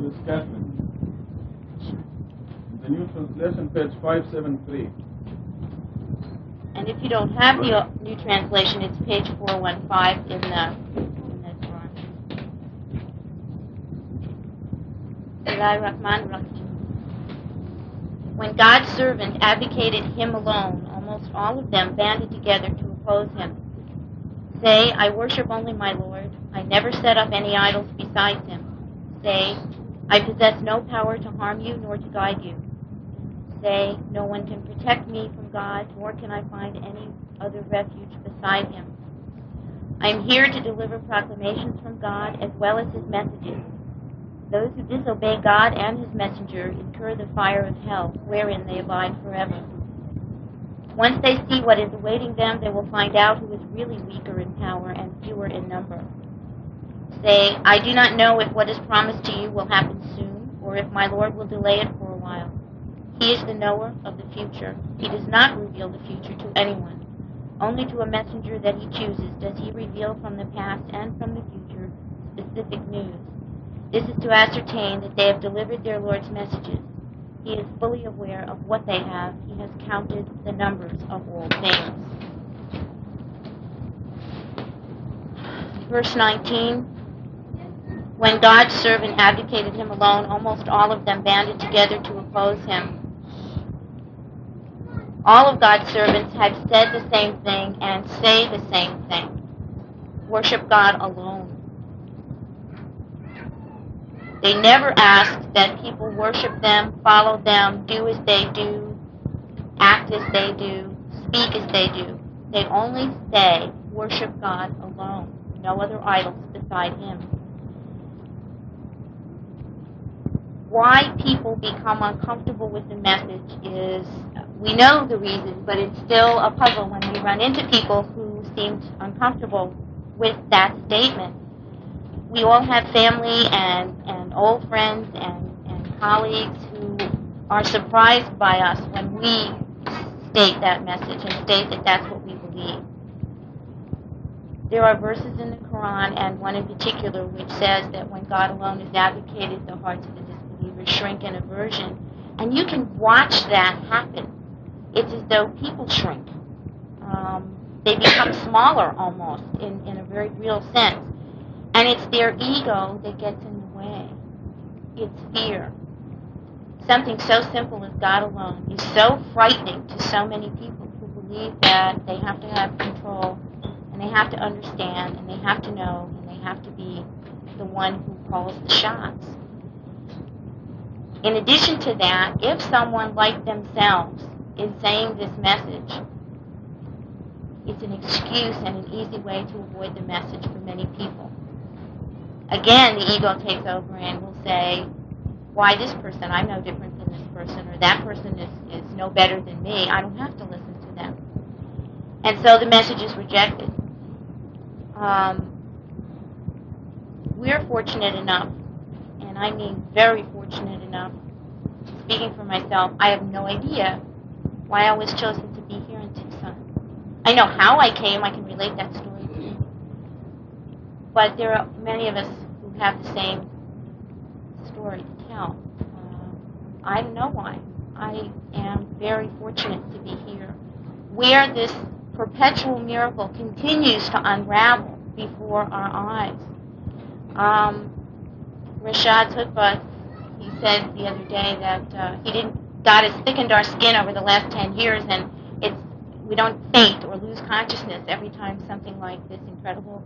Miss Catherine. The New Translation, page 573. And if you don't have the New Translation, it's page 415 in the Quran. Bismillahir-Rahmanir-Rahim. When God's servant advocated him alone, almost all of them banded together to oppose him. Say, I worship only my Lord. I never set up any idols besides him. Say, I possess no power to harm you nor to guide you. Say, no one can protect me from God, nor can I find any other refuge beside him. I am here to deliver proclamations from God as well as his messages. Those who disobey God and his messenger incur the fire of hell, wherein they abide forever. Once they see what is awaiting them, they will find out who is really weaker in power and fewer in number. Say, I do not know if what is promised to you will happen soon, or if my Lord will delay it for a while. He is the knower of the future. He does not reveal the future to anyone. Only to a messenger that he chooses does he reveal from the past and from the future specific news. This is to ascertain that they have delivered their Lord's messages. He is fully aware of what they have. He has counted the numbers of all things. Verse 19. When God's servant advocated him alone, almost all of them banded together to oppose him. All of God's servants have said the same thing and say the same thing. Worship God alone. They never ask that people worship them, follow them, do as they do, act as they do, speak as they do. They only say, worship God alone. No other idols beside him. Why people become uncomfortable with the message is, we know the reason, but it's still a puzzle when we run into people who seemed uncomfortable with that statement. We all have family and old friends and colleagues who are surprised by us when we state that message and state that that's what we believe. There are verses in the Quran, and one in particular, which says that when God alone is advocated, the hearts of the disbelievers shrink in aversion. And you can watch that happen. It's as though people shrink. They become smaller almost in a very real sense. And it's their ego that gets in the way. It's fear. Something so simple as God alone is so frightening to so many people who believe that they have to have control, and they have to understand, and they have to know, and they have to be the one who calls the shots. In addition to that, if someone like themselves is saying this message, it's an excuse and an easy way to avoid the message for many people. Again, the ego takes over and will say, why this person? I'm no different than this person, or that person is no better than me. I don't have to listen to them. And so the message is rejected. We're fortunate enough, and I mean very fortunate enough, speaking for myself, I have no idea why I was chosen to be here in Tucson. I know how I came. I can relate that story to you. But there are many of us who have the same story to tell. I don't know why. I am very fortunate to be here, where this perpetual miracle continues to unravel before our eyes. Rashad Tutba, he said the other day that God has thickened our skin over the last 10 years, and we don't faint or lose consciousness every time something like this incredible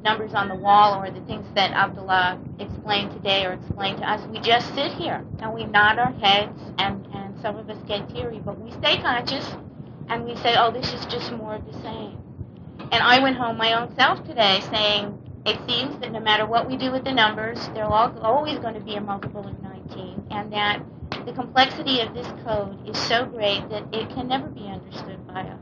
numbers on the wall or the things that Abdullah explained today or explained to us. We just sit here and we nod our heads, and some of us get teary, but we stay conscious and we say, oh, this is just more of the same. And I went home my own self today saying, it seems that no matter what we do with the numbers, there's always going to be a multiple of 19, and that the complexity of this code is so great that it can never be understood by us.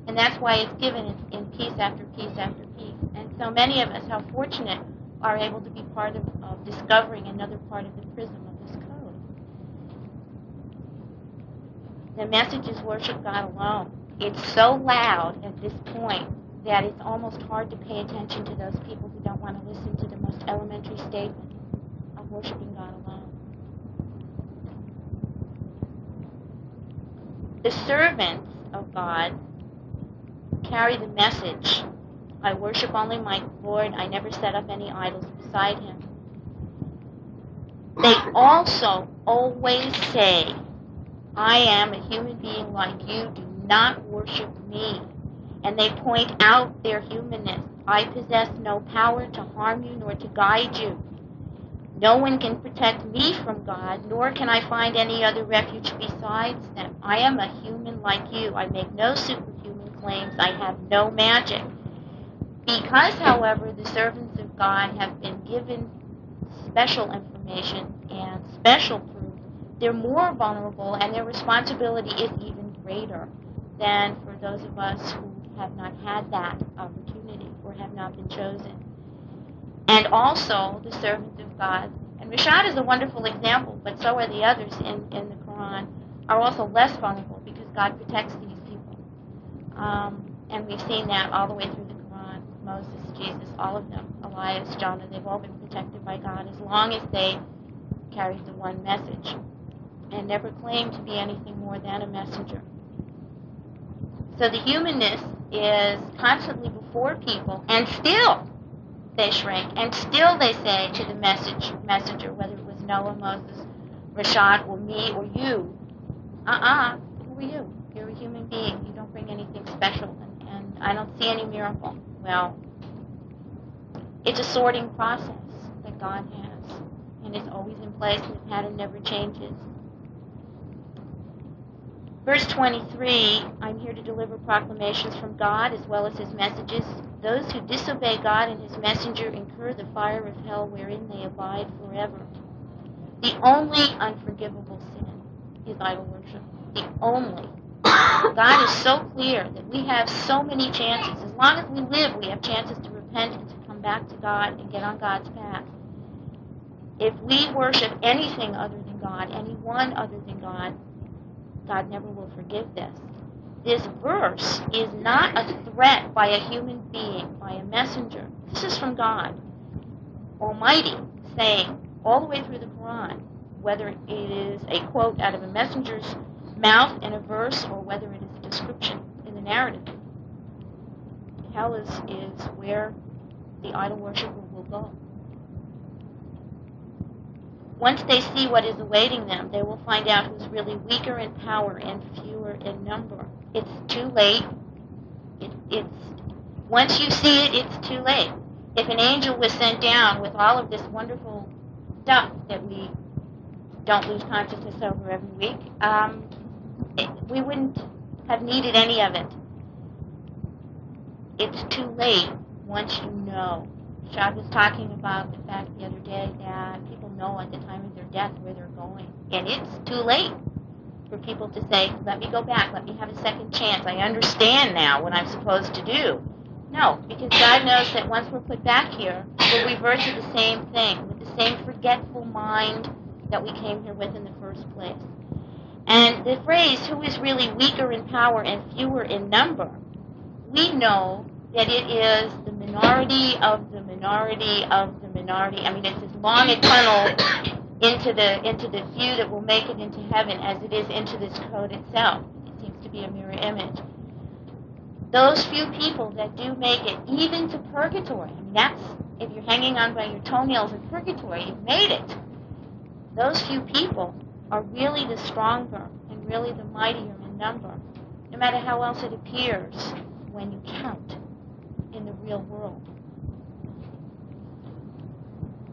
And that's why it's given in piece after piece after piece. And so many of us, how fortunate, are able to be part of discovering another part of the prism of this code. The message is worship God alone. It's so loud at this point that it's almost hard to pay attention to those people who don't want to listen to the most elementary statement of worshiping God alone. The servants of God carry the message, I worship only my Lord, I never set up any idols beside him. They also always say, I am a human being like you, do not worship me. And they point out their humanness. I possess no power to harm you nor to guide you. No one can protect me from God, nor can I find any other refuge besides them. I am a human like you. I make no superhuman claims. I have no magic. Because, however, the servants of God have been given special information and special proof, they're more vulnerable and their responsibility is even greater than for those of us who have not had that opportunity or have not been chosen. And also the servants of God, and Rashad is a wonderful example, but so are the others in the Quran, are also less vulnerable because God protects these people. And we've seen that all the way through the Quran. Moses, Jesus, all of them, Elias, Jonah, they've all been protected by God as long as they carried the one message and never claimed to be anything more than a messenger. So the humanness is constantly before people, and still they shrink, and still they say to the messenger, whether it was Noah, Moses, Rashad, or me, or you, who are you? You're a human being. You don't bring anything special, and I don't see any miracle. Well, it's a sorting process that God has, and it's always in place, and the pattern never changes. Verse 23, I'm here to deliver proclamations from God as well as his messages. Those who disobey God and his messenger incur the fire of hell wherein they abide forever. The only unforgivable sin is idol worship. The only. God is so clear that we have so many chances. As long as we live, we have chances to repent and to come back to God and get on God's path. If we worship anything other than God, anyone other than God, God never will forgive this. This verse is not a threat by a human being, by a messenger. This is from God Almighty saying all the way through the Quran, whether it is a quote out of a messenger's mouth in a verse or whether it is a description in the narrative. Hell is where the idol worshiper will go. Once they see what is awaiting them, they will find out who's really weaker in power and fewer in number. It's too late. Once you see it, it's too late. If an angel was sent down with all of this wonderful stuff that we don't lose consciousness over every week, we wouldn't have needed any of it. It's too late once you know. Shad was talking about the fact the other day that people know at the time of their death where they're going. And it's too late for people to say, let me go back, let me have a second chance. I understand now what I'm supposed to do. No, because God knows that once we're put back here, we'll revert to the same thing, with the same forgetful mind that we came here with in the first place. And the phrase, who is really weaker in power and fewer in number, we know that it is the minority of the minority of the minority. I mean, it's as long a tunnel into the few that will make it into heaven as it is into this code itself. It seems to be a mirror image. Those few people that do make it even to purgatory, I mean, that's, if you're hanging on by your toenails in purgatory, you've made it. Those few people are really the stronger and really the mightier in number, no matter how else it appears when you count in the real world.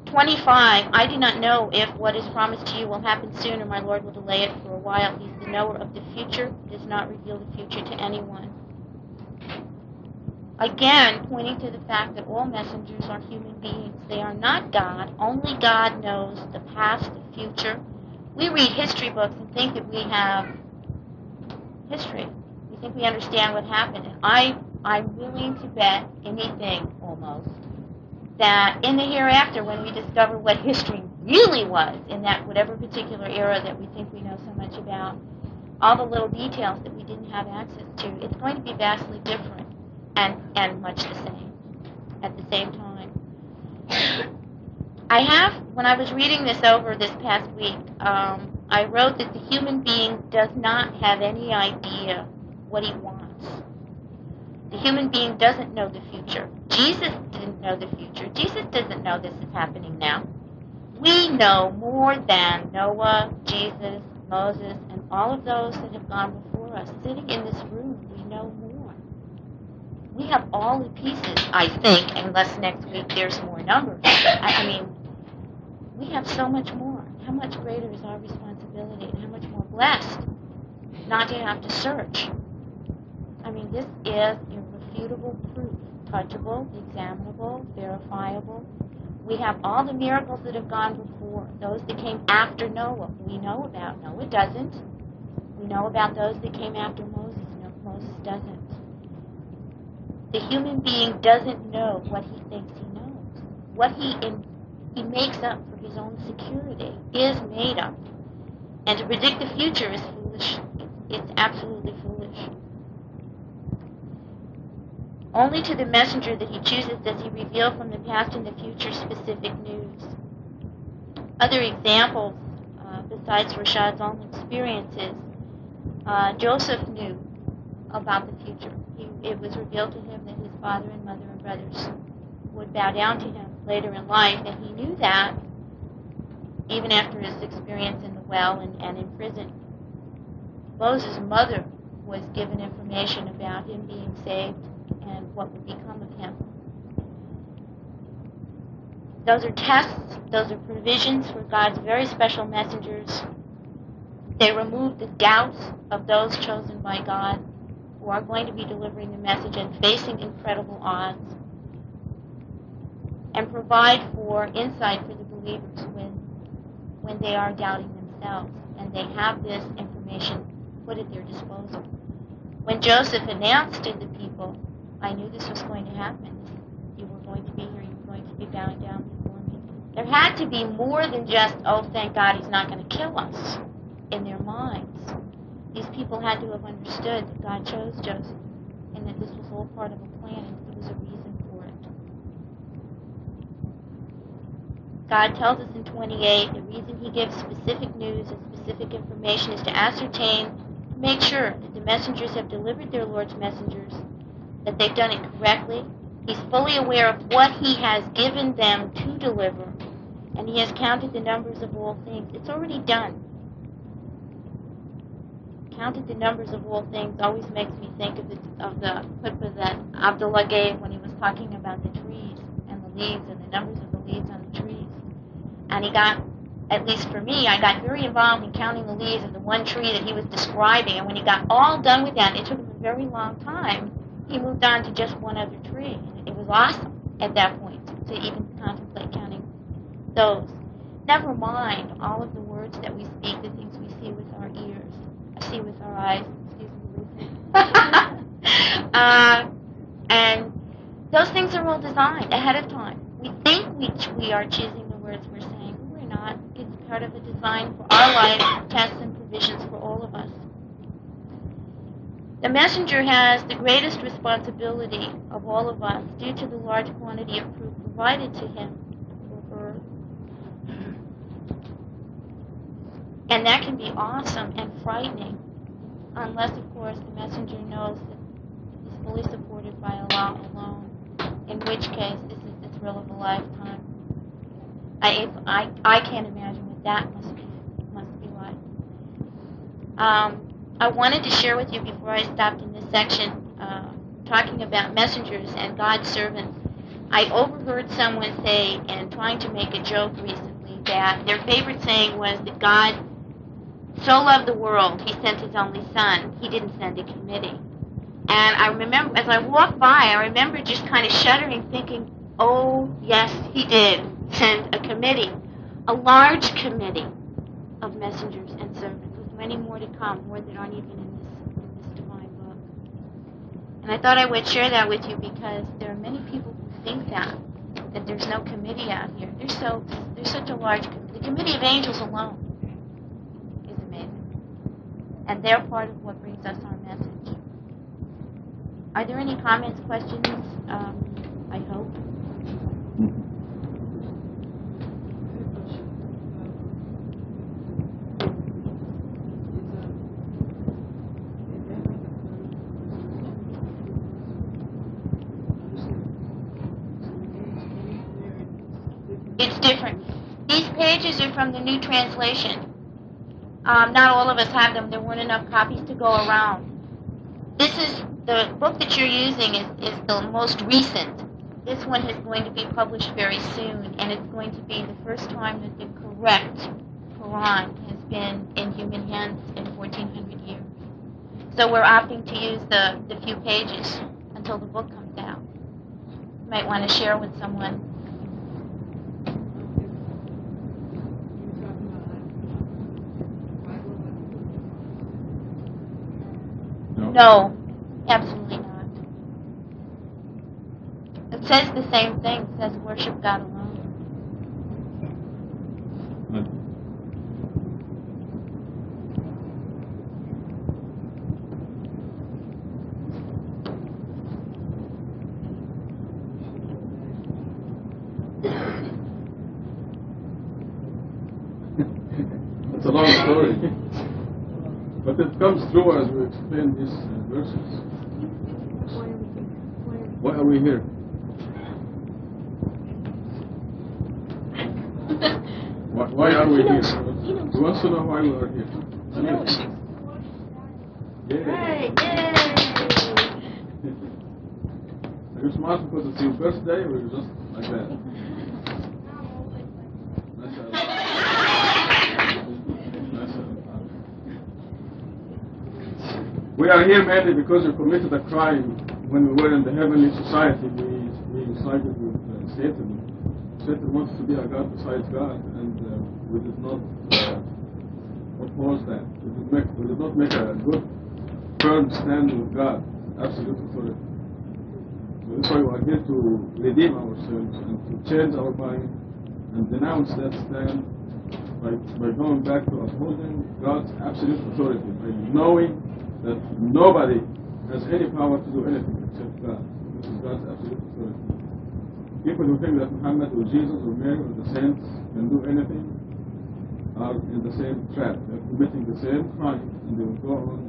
25, I do not know if what is promised to you will happen soon or my Lord will delay it for a while. He's the knower of the future, does not reveal the future to anyone. Again, pointing to the fact that all messengers are human beings. They are not God. Only God knows the past, the future. We read history books and think that we have history. We think we understand what happened. And I'm willing to bet anything, almost, that in the hereafter, when we discover what history really was in that whatever particular era that we think we know so much about, all the little details that we didn't have access to, it's going to be vastly different and much the same at the same time. When I was reading this over this past week, I wrote that the human being does not have any idea what he wants. The human being doesn't know the future. Jesus didn't know the future. Jesus doesn't know this is happening now. We know more than Noah, Jesus, Moses, and all of those that have gone before us. Sitting in this room, we know more. We have all the pieces, I think, unless next week there's more numbers. I mean, we have so much more. How much greater is our responsibility, and how much more blessed not to have to search. I mean, this is irrefutable proof, touchable, examinable, verifiable. We have all the miracles that have gone before, those that came after Noah. We know about. Noah doesn't. We know about those that came after Moses. No, Moses doesn't. The human being doesn't know what he thinks he knows. What he makes up for his own security is made up. And to predict the future is foolish. It's absolutely foolish. Only to the messenger that he chooses does he reveal from the past and the future specific news. Other examples, besides Rashad's own experiences, Joseph knew about the future. It was revealed to him that his father and mother and brothers would bow down to him later in life, and he knew that even after his experience in the well and in prison. Moses' mother was given information about him being saved and what would become of him. Those are tests, those are provisions for God's very special messengers. They remove the doubts of those chosen by God who are going to be delivering the message and facing incredible odds, and provide for insight for the believers when they are doubting themselves and they have this information put at their disposal. When Joseph announced to the people, I knew this was going to happen. You were going to be here. You were going to be bowing down before me. There had to be more than just, oh, thank God he's not going to kill us, in their minds. These people had to have understood that God chose Joseph and that this was all part of a plan and there was a reason for it. God tells us in 28, the reason he gives specific news and specific information is to ascertain, to make sure that the messengers have delivered their Lord's messengers, that they've done it correctly. He's fully aware of what he has given them to deliver, and he has counted the numbers of all things. It's already done. Counted the numbers of all things always makes me think of the clip that Abdullah gave when he was talking about the trees and the leaves and the numbers of the leaves on the trees. And he got, at least for me, I got very involved in counting the leaves of the one tree that he was describing. And when he got all done with that, it took him a very long time. He moved on to just one other tree. And it was awesome at that point to even contemplate counting those. Never mind all of the words that we speak, the things we see with our ears, see with our eyes, excuse me, and those things are all designed ahead of time. We think we are choosing the words we're saying, but we're not. It's part of the design for our life, tests and provisions for all of us. The messenger has the greatest responsibility of all of us due to the large quantity of proof provided to him or her. And that can be awesome and frightening, unless, of course, the messenger knows that he's fully supported by Allah alone, in which case this is the thrill of a lifetime. I can't imagine what that must be like. I wanted to share with you before I stopped in this section, talking about messengers and God's servants. I overheard someone say, and trying to make a joke recently, that their favorite saying was that God so loved the world, he sent his only son. He didn't send a committee. And I remember, as I walked by, I remember just kind of shuddering, thinking, oh, yes, he did send a committee, a large committee of messengers and servants, with many more to come, more that aren't even in this divine book. And I thought I would share that with you because there are many people who think that there's no committee out here. There's such a large committee. The committee of angels alone is amazing. And they're part of what brings us our message. Are there any comments, questions? I hope. pages are from the New Translation. Not all of us have them. There weren't enough copies to go around. This is the book that you're using is the most recent. This one is going to be published very soon, and it's going to be the first time that the correct Quran has been in human hands in 1400 years. So we're opting to use the few pages until the book comes out. You might want to share with someone. No, absolutely not. It says the same thing. It says worship God alone. It's a long story. But it comes through as we explain these verses. Why are we here? Why are we here? He wants to know why we are here. Yay! Are you smart because it's your birthday, or just like that? We are here mainly because we committed a crime when we were in the heavenly society. We sided with Satan. Satan wants to be a God besides God, and we did not oppose that. We did not make a good, firm stand with God, absolute authority. So that's why we are here to redeem ourselves and to change our mind and denounce that stand by going back to upholding God's absolute authority, by knowing that nobody has any power to do anything except God. This is God's absolute authority. People who think that Muhammad or Jesus or Mary or the saints can do anything are in the same trap. They're committing the same crime, and they will go on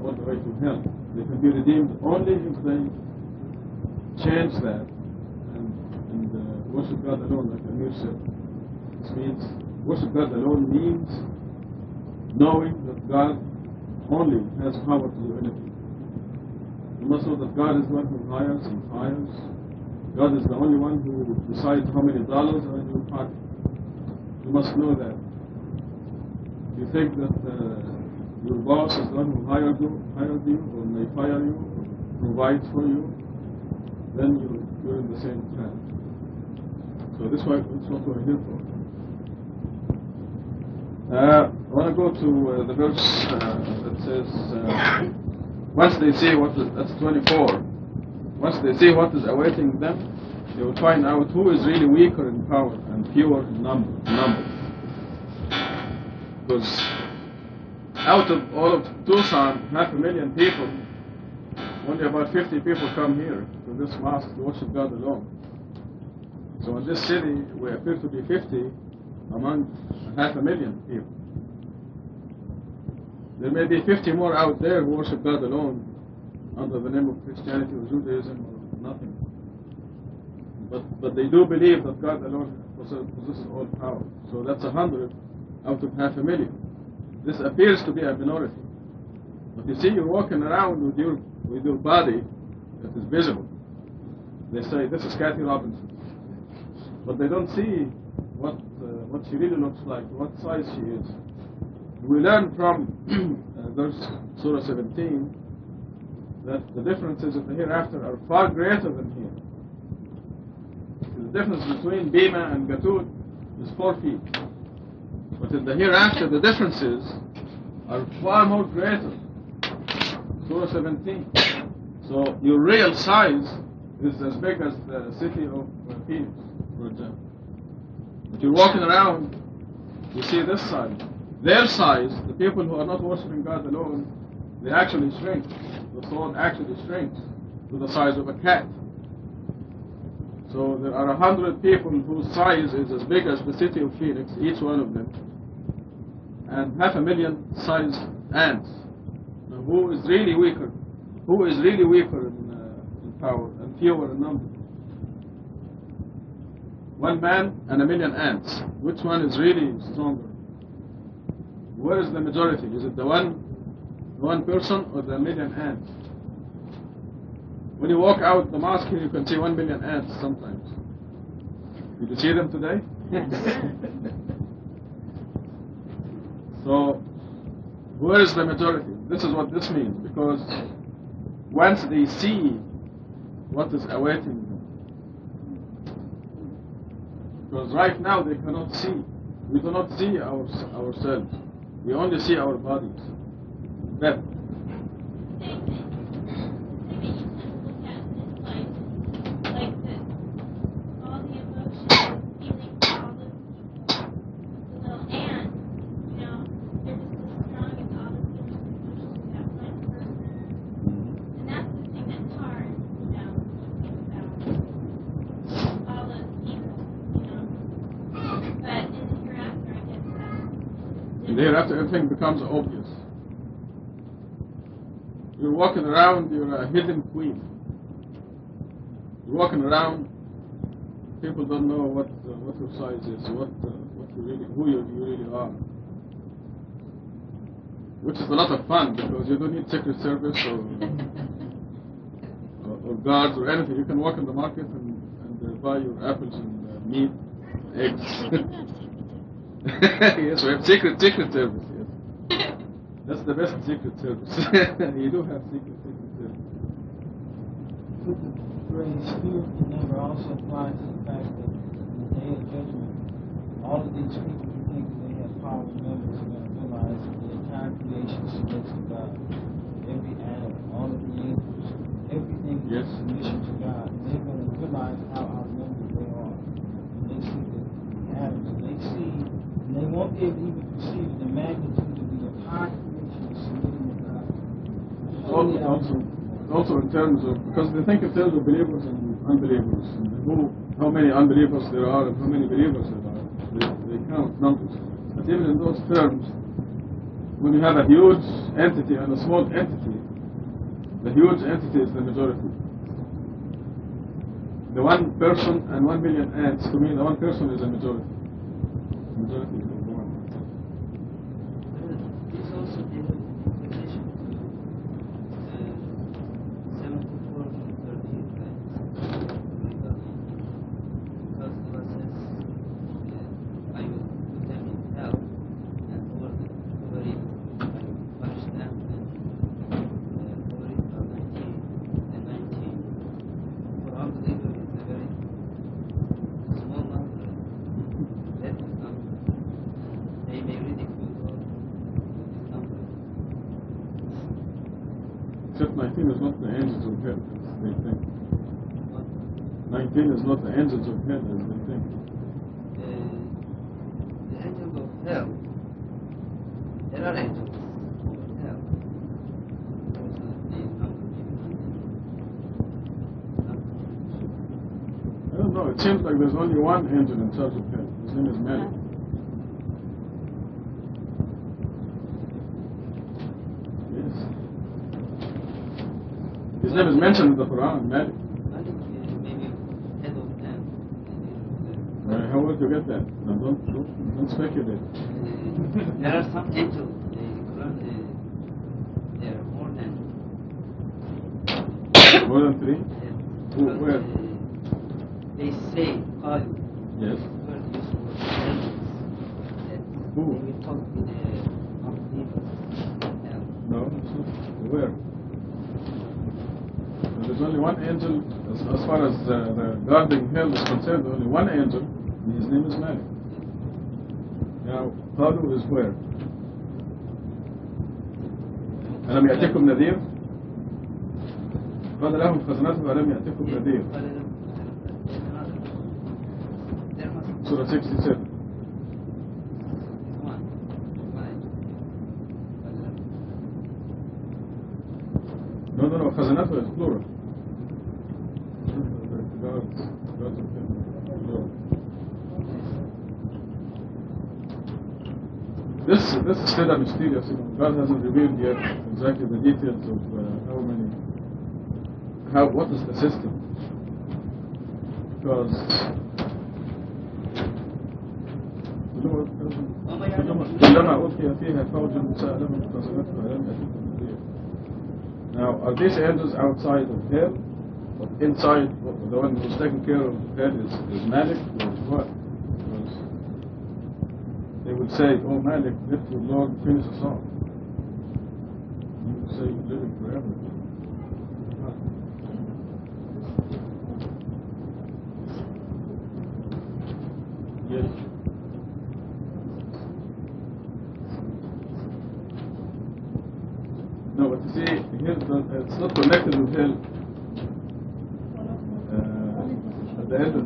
all the way to hell. They can be redeemed only if they change that and worship God alone, like Amir said. This means worship God alone means knowing that God only has power to do anything. You must know that God is the one who hires and fires. God is the only one who decides how many dollars are in your pocket. You must know that. If you think that your boss is the one who hired you, or may fire you, or provides for you, then you're in the same trap. So that's what we're here for. I want to go to the verse that says, once they see that's 24, once they see what is awaiting them, they will find out who is really weaker in power and fewer in number. Because out of all of Tucson, 500,000 people, only about 50 people come here to this mosque to worship God alone. So in this city, we appear to be 50 among 500,000 people. There may be 50 more out there who worship God alone under the name of Christianity or Judaism or nothing. But they do believe that God alone possesses all power. So that's 100 out of 500,000. This appears to be a minority. But you see, you're walking around with your body that is visible. They say, this is Kathy Robinson. But they don't see what she really looks like, what size she is. We learn from verse Surah 17 that the differences in the hereafter are far greater than here. The difference between Bima and Gatut is 4 feet. But in the hereafter, the differences are far more greater. Surah 17. So your real size is as big as the city of Phoenix, for example. But you're walking around, you see this size. Their size, the people who are not worshiping God alone, they actually shrink. The thought actually shrinks to the size of a cat. So there are 100 people whose size is as big as the city of Phoenix, each one of them, and 500,000 sized ants. Now, who is really weaker? Who is really weaker in power and fewer in number? one man and a million ants. Which one is really stronger? Where is the majority? Is it the one person or the million ants? When you walk out the mosque here, you can see 1 million ants sometimes. Did you see them today? So, where is the majority? This is what this means, because once they see what is awaiting them, because right now they cannot see. We do not see ourselves. We only see our bodies. That. Thereafter, everything becomes obvious. You're walking around, you're a hidden queen. You're walking around, people don't know what your size is, who you really are. Which is a lot of fun, because you don't need Secret Service or guards or anything. You can walk in the market and buy your apples and meat, eggs. Yes, we have secret service, yes. That's the best secret service. You do have secret service. Could the phrase spirit can never also apply to the fact that in the day of judgment, all of these people who think that they have power and members are going to realize that the entire creation submits to God. Every atom, all of the angels, everything is submission to God. And they're going to realize how outnumbered they are. And they see the atoms, and they see. And they won't be able to even perceive the magnitude of the entire creation submitting to God. Also in terms of, because they think in terms of believers and unbelievers, and how many unbelievers there are and how many believers there are. They count numbers. But even in those terms, when you have a huge entity and a small entity, the huge entity is the majority. The one person and 1 million ants, to me, the one person is a majority. Majority is the one. This also deals with position to 74 to 38, right? Because God says, I will put them in hell, and over it, I will punish them, and over it, 19 and 19. For unbelievers, it's a very small number. That is not. They may ridicule this number. Except 19 is not the angels of hell, as they think. But 19 is not the angels of hell, as they think. the angels of hell, there are angels of hell. Also, the number I don't know, it seems like there's only one angel in charge of hell. His name is Malik. Yes. His name is mentioned in the Quran, Malik. maybe head of them. How would you get that? Now don't speculate. There are some angels. They are more than. More than 3? Because, Where? they say, God, Yes. word use the word angels. That Who? they will talk to the unbelievers. No, it's not. Where? There's only one angel, as far as the guarding hell is concerned, only one angel, and his name is Malik. Now, Qalu is where? ألم يأتكم نذير؟ قال لهم خزنتهم ألم يأتكم نذير؟ Surah 67. No, خزنته is plural. God's of hell, plural. This is still a mysterious. God hasn't revealed yet exactly the details of what is the system. Because كلما ألقي فيها فوج سألهم خزنتها ألم يأتكم نذير. Now, are these angels outside of hell? Or inside, the one who's taking care of hell is Malik, or what? Because they would say, oh Malik, let your Lord finish us off. You would say, living forever. Yes. No, but you see, here it's not connected with hell. At the end of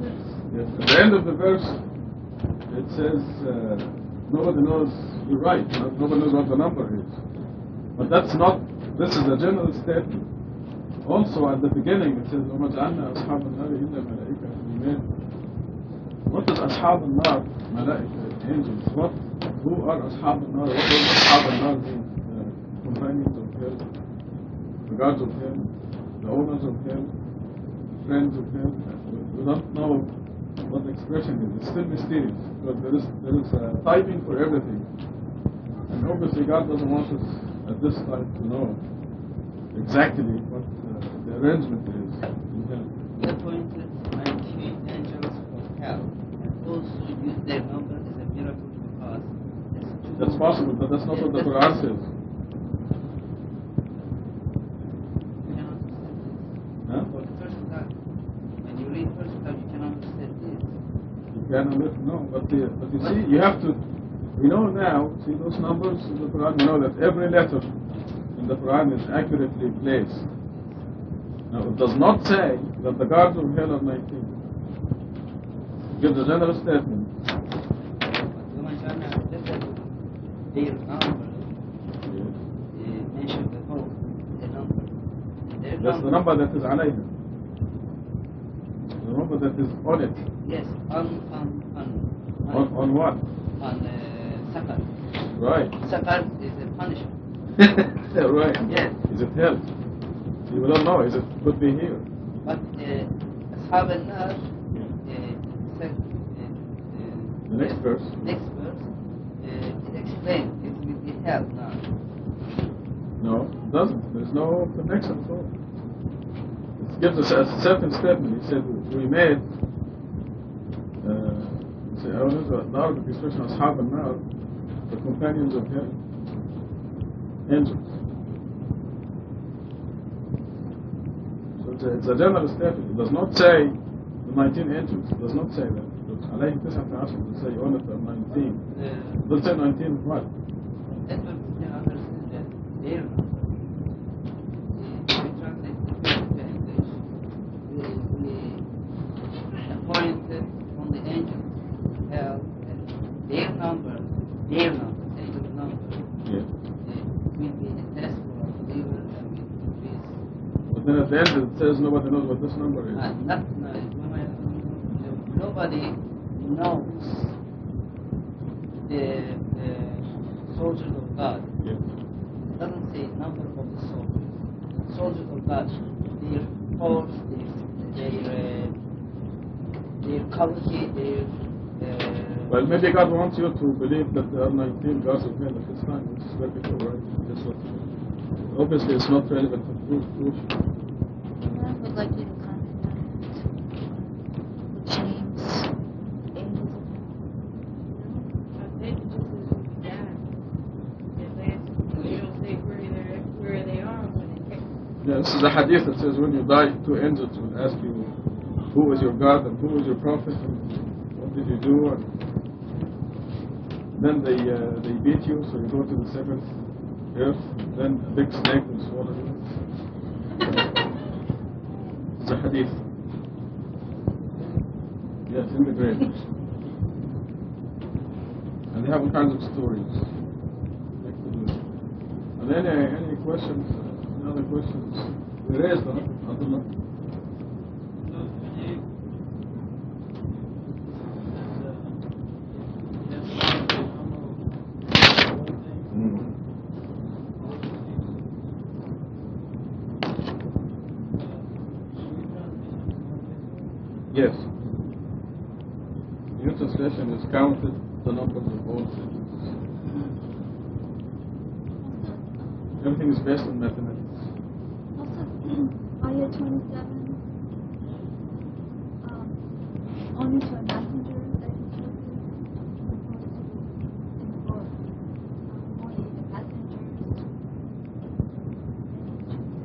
at the end of the verse, it says nobody knows. You're right. Nobody knows what the number is. But that's not. This is a general statement. Also, at the beginning, it says, وَمَا جَعَلْنَا أَصْحَابَ النَّارِ إِلَّا مَلَائِكَةً لِمَنْ. What is أصحاب النار? Malaika, angels. What? Who are أصحاب النار? What does أصحاب النار mean? The companions of hell, the gods of hell, the owners of hell, friends of hell. We don't know what the expression is. It's still mysterious because there is a typing for everything, and obviously God doesn't want us at this time to know exactly what the arrangement is in hell. He appointed 19 angels for hell, and those who use their number is a miracle for us. That's possible, but that's not what the Quran says. Huh? For the first time, when you read first time, you can understand this. You can understand, no, but you see, you have to. We know now. See those numbers in the Quran. We know that every letter in the Quran is accurately placed. Now, it does not say that the guards of hell are 19. It gives a general statement. Their number, mention the whole, the number. That's the number that is alayha. The number that is on it. Yes, on On what? On Safar. Right. Safar is a punishment. Right. Yes. Is it hell? You don't know. Is it could be here? But Ashab al-Nar, The next verse. Next verse, it explains it will be hell now. No, it doesn't. There's no connection at all. It gives us a certain statement. He said, we made, I don't know the Arabic expression, Ashab al-Nar, the companions of hell, angels. So it's a general statement. It does not say the 19 angels. It does not say that. عليه 19 it say on it 19. It doesn't say 19 what? That will can understand that their number. We translate it to English. We appointed on the angels hell and their number, angel number, Yeah. will be a test for a believer and will increase. But then at the end it says nobody knows what this number is. Nobody knows the soldiers of God. Yeah. It doesn't say number of the soldiers. Soldiers of God, their force, their quality, Well, maybe God wants you to believe that there are 19 gods of hell at this time, which is perfectly alright. Guess what? Obviously, it's not relevant to proof. I would like you to comment on James, angels of hell. I think it just is what we got. And you don't say where they are when they take. Yeah, this is a hadith that says when you die, two angels will ask you, who is your God and who is your prophet and what did you do? And then they beat you, so you go to the seventh earth. Then a big snake will swallow you. It's a hadith. Yes, in the grave. And they have all kinds of stories. Are there any questions? Any other questions? There is, but I don't know. Yes. New translation is counted the numbers of all cities. Everything is based on mathematics. Also, ayah 27, only to a messenger that he chooses, opposed to in the book, only the messengers that he chooses.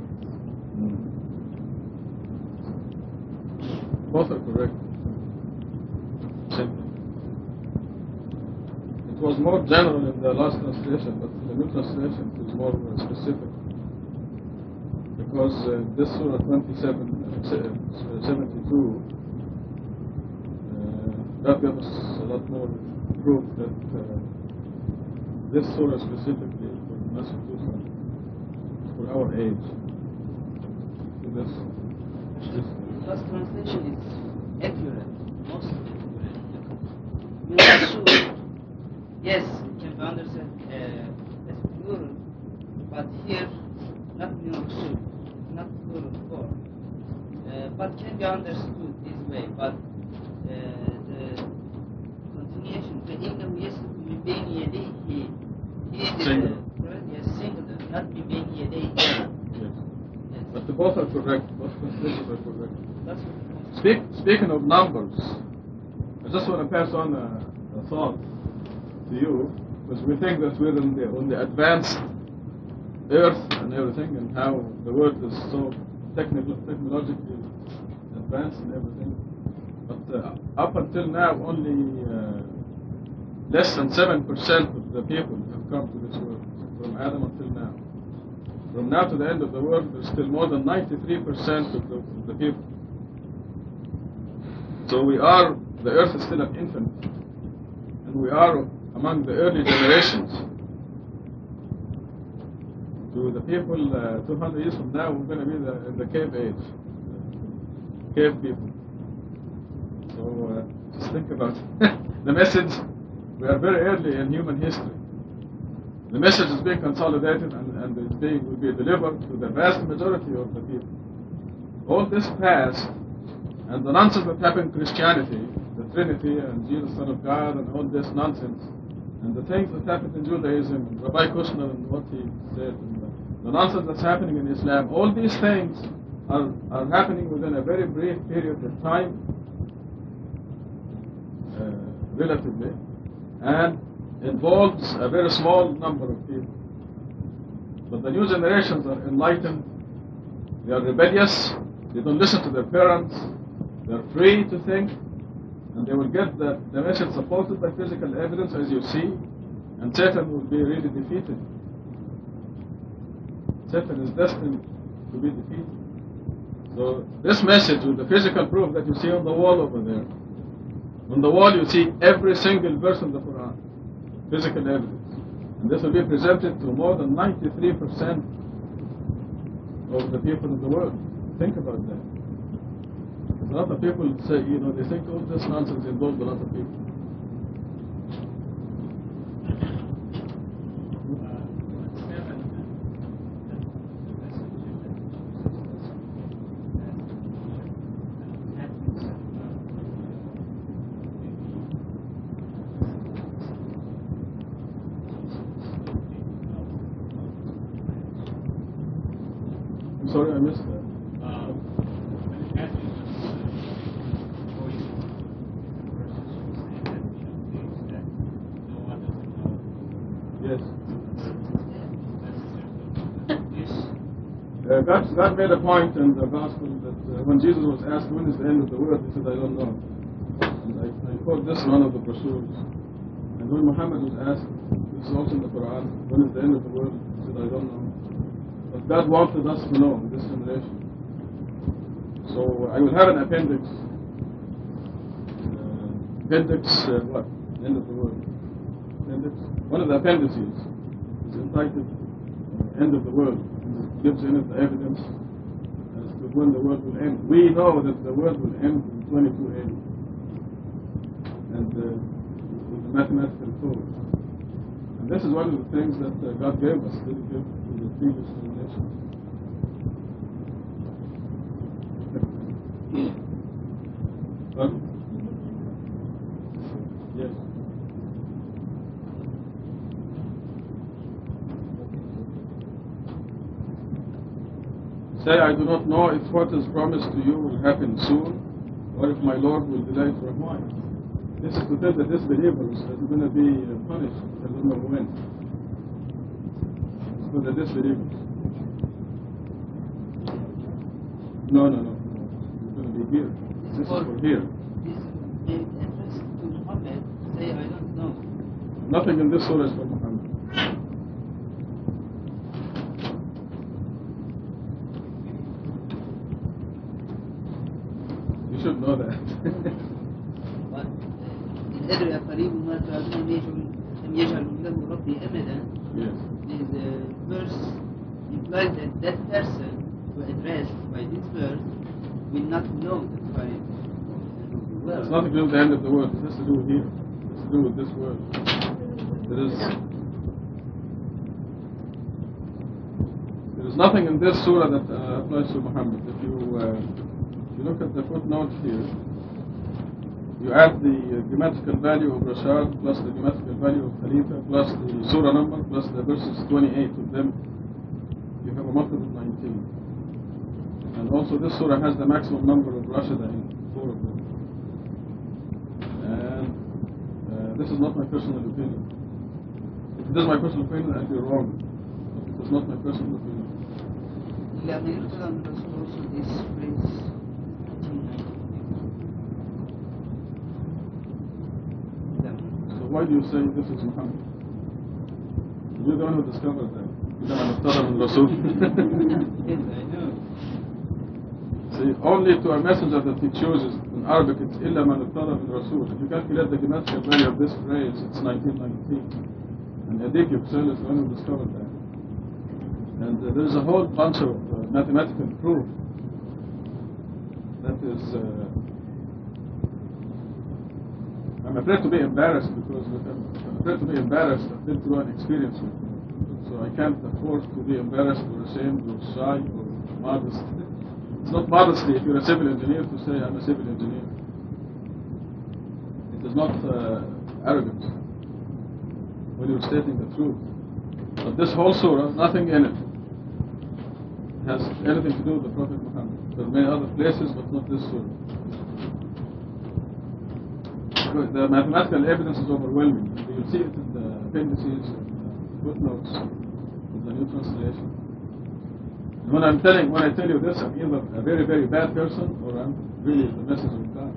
Both are correct. Same thing. It was more general in the last translation, but in the new translation it is more specific. Because this Surah 72, that gives us a lot more proof that this Surah specifically for Massachusetts, for our age. So this Last translation is accurate, most accurate. Because yes, it can be understood as plural, but here not minuscule, not plural form. But can be understood this way. But the continuation, فإنه يسلك من بين يديه, he is yes, singular, not من بين يديه. yes. But both are correct. Both translations are correct. That's Speaking of numbers, I just want to pass on a thought to you, because we think that we're on the advanced earth and everything, and how the world is so technologically advanced and everything. But up until now, only less than 7% of the people have come to this world, from Adam until now. From now to the end of the world, there's still more than 93% of the people. So the earth is still an infant, and we are among the early generations. To the people 200 years from now, we're going to be in the cave age, cave people. So just think about the message. We are very early in human history. The message is being consolidated and will be delivered to the vast majority of the people. All this past and the nonsense that happened in Christianity, the Trinity and Jesus, Son of God, and all this nonsense, and the things that happened in Judaism, and Rabbi Kushner and what he said, and the nonsense that's happening in Islam, all these things are happening within a very brief period of time, relatively, and involves a very small number of people. But the new generations are enlightened, they are rebellious, they don't listen to their parents, they are free to think, and they will get the message supported by physical evidence, as you see, and Satan will be really defeated. Satan is destined to be defeated. So this message with the physical proof that you see on the wall over there, on the wall you see every single verse in the Quran, physical evidence. And this will be presented to more than 93% of the people in the world. Think about that. A lot of people say, they think all this nonsense involves a lot of people. I'm sorry, I missed that. Yes. God made a point in the gospel that when Jesus was asked, when is the end of the world, he said, I don't know. And I quote this in one of the brochures. And when Muhammad was asked, this is also in the Quran, when is the end of the world, he said, I don't know. But God wanted us to know in this generation. So I will have an appendix. What? End of the world. Appendix. One of the appendices is entitled End of the World. It gives in it the evidence as to when the world will end. We know that the world will end in 2280. And with the mathematical code. And this is one of the things that God gave us, didn't give to the previous generations. But, yes. Say, I do not know if what is promised to you will happen soon, or if my Lord will delay it for a while. This is to tell the disbelievers that you're going to be punished. I don't know when. It's for the disbelievers. No. You're going to be here. This is for here. This is addressed to Muhammad. Say, I don't know. Nothing in this surah is for Muhammad. You should know that. But in أدري قريب ما توعدون أم يجعل له ربي أمدا. Yes. The verse implies that that person who addressed by this verse will not know the time. It's nothing to do with the end of the world. It has to do with here. It has to do with this world. There is nothing in this surah that applies to Muhammad. If you look at the footnote here, you add the grammatical value of Rashad plus the grammatical value of Khalifa plus the surah number plus the verses 28 of them, you have a multiple of 19. And also this surah has the maximum number of Rashida in 4 of them. And this is not my personal opinion. If it is my personal opinion, I'd be wrong. But it is not my personal opinion. لأن يقتضى من الرسول also this phrase. So why do you say this is Muhammad? You're the one who discovered that. إذا ما نفترض من الرسول. Yes, I know. See, only to a messenger that he chooses in Arabic it's إلا ما نفترض من الرسول. If you calculate the grammatical value of this phrase, it's 1919. And Edik Yüksel is the one who discovered that. And there is a whole bunch of mathematical proof that is, I'm afraid to be embarrassed because I'm afraid to be embarrassed. I've been through an experience with it. So I can't afford to be embarrassed or ashamed or shy or modest. It's not modesty if you're a civil engineer to say I'm a civil engineer. It is not arrogance when you're stating the truth. But this whole surah, nothing in it has anything to do with the Prophet Muhammad. There are many other places, but not this surah. The mathematical evidence is overwhelming. You'll see it in the appendices and the footnotes of the new translation. And when I tell you this, I'm either a very, very bad person or I'm really the messenger of God.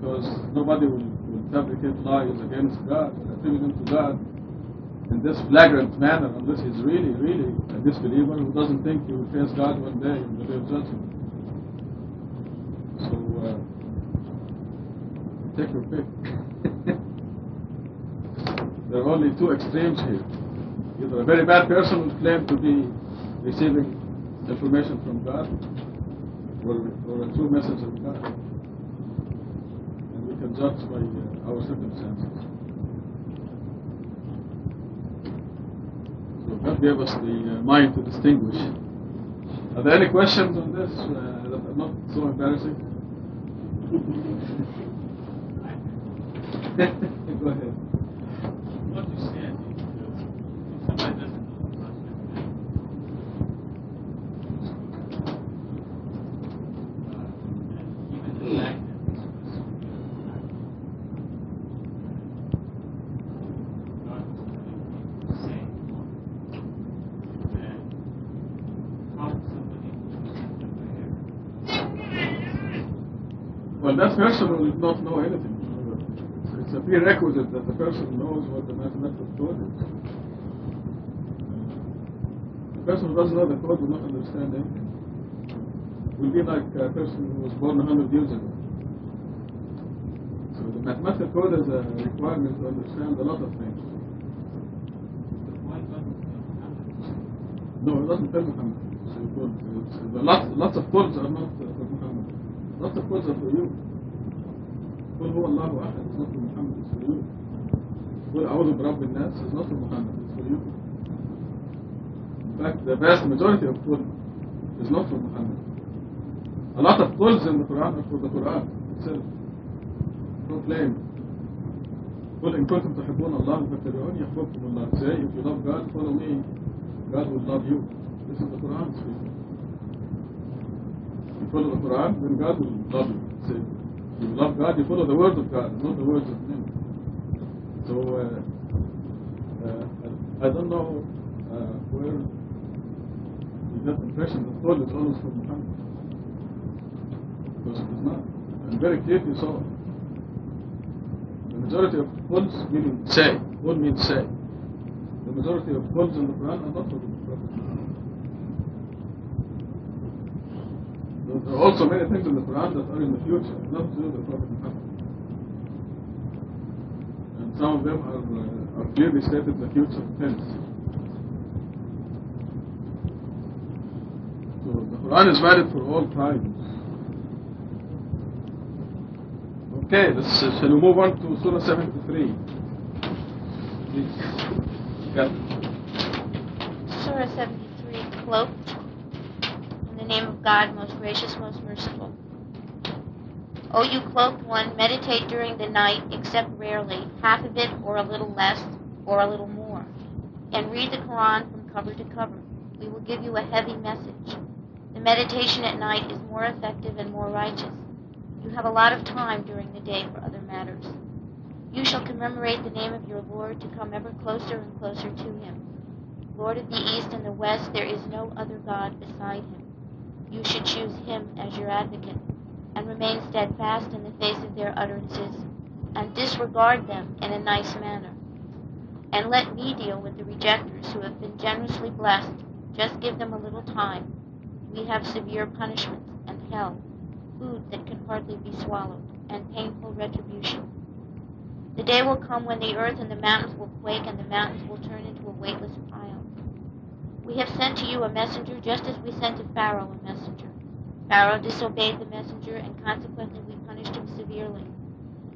Because nobody will fabricate lies against God, attribute them to God in this flagrant manner unless he's really, really a disbeliever who doesn't think he will face God one day in the day of judgment. So, take your pick. There are only two extremes here. Either a very bad person will claim to be receiving information from God, or a true message of God. And we can judge by our circumstances. So God gave us the mind to distinguish. Are there any questions on this that are not so embarrassing? Go ahead. What you said, if somebody doesn't know the prospect, and even the fact that this was God was telling people to say, and how does somebody Well, that person will not know anything. It's a prerequisite that the person knows what the mathematical code is. The person who doesn't know the code will not understand anything. It will be like a person who was born 100 years ago. So the mathematical code is a requirement to understand a lot of things. No, it doesn't tell Muhammad. Lots of codes are not for Muhammad. Lots of codes are for you. قل هو الله أحد is not for Muhammad, it's for you. قل أعوذ برب الناس is not for Muhammad, it's for you. In fact, the vast majority of qul is not for Muhammad. A lot of quls in the Quran are for the Quran itself. Proclaim. قل إن كنتم تحبون الله فاتبعوني يحببكم الله. Say, if you love God, follow me. God will love you. This is the Quran speaking. You follow the Quran, then God will love you. Say, you love God, you follow the words of God, not the words of men. So, I don't know where you get the impression that Paul is always from Muhammad. Because it is not. And very clearly so. The majority of Pauls meaning say. Paul means say. The majority of Pauls in the Quran are not from the Prophet. There are also many things in the Quran that are in the future, not to the Prophet Muhammad. And some of them are clearly stated in the future tense. So the Quran is valid for all times. Okay, shall we move on to Surah 73? Please. Surah 73, cloaked. In the name of God, most gracious, most merciful. O you cloaked one, meditate during the night, except rarely, half of it or a little less or a little more, and read the Quran from cover to cover. We will give you a heavy message. The meditation at night is more effective and more righteous. You have a lot of time during the day for other matters. You shall commemorate the name of your Lord to come ever closer and closer to him. Lord of the East and the West, there is no other God beside him. You should choose him as your advocate, and remain steadfast in the face of their utterances, and disregard them in a nice manner. And let me deal with the rejectors who have been generously blessed. Just give them a little time. We have severe punishments and hell, food that can hardly be swallowed, and painful retribution. The day will come when the earth and the mountains will quake, and the mountains will turn into a weightless pile. We have sent to you a messenger just as we sent to Pharaoh a messenger. Pharaoh disobeyed the messenger, and consequently we punished him severely.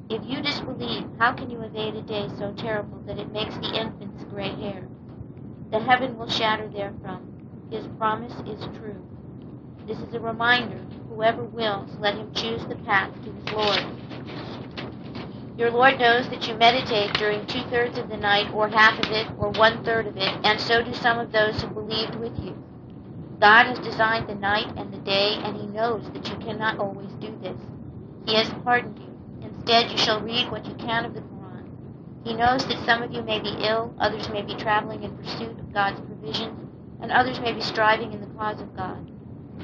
If you disbelieve, how can you evade a day so terrible that it makes the infants gray-haired? The heaven will shatter therefrom. His promise is true. This is a reminder. Whoever wills, let him choose the path to his Lord. Your Lord knows that you meditate during 2/3 of the night, or half of it, or 1/3 of it, and so do some of those who believed with you. God has designed the night and the day, and he knows that you cannot always do this. He has pardoned you. Instead, you shall read what you can of the Quran. He knows that some of you may be ill, others may be traveling in pursuit of God's provisions, and others may be striving in the cause of God.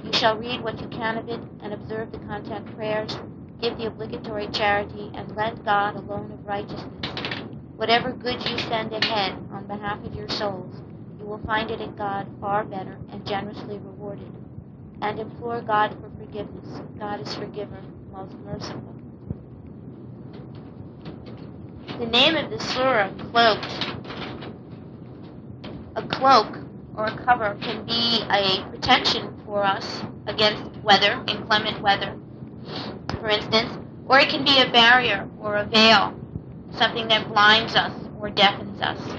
You shall read what you can of it, and observe the content prayers, give the obligatory charity, and lend God a loan of righteousness. Whatever good you send ahead on behalf of your souls, you will find it in God far better and generously rewarded. And implore God for forgiveness. God is forgiver, most merciful. The name of the surah, cloaked. A cloak or a cover can be a protection for us against weather, inclement weather, for instance, or it can be a barrier or a veil, something that blinds us or deafens us.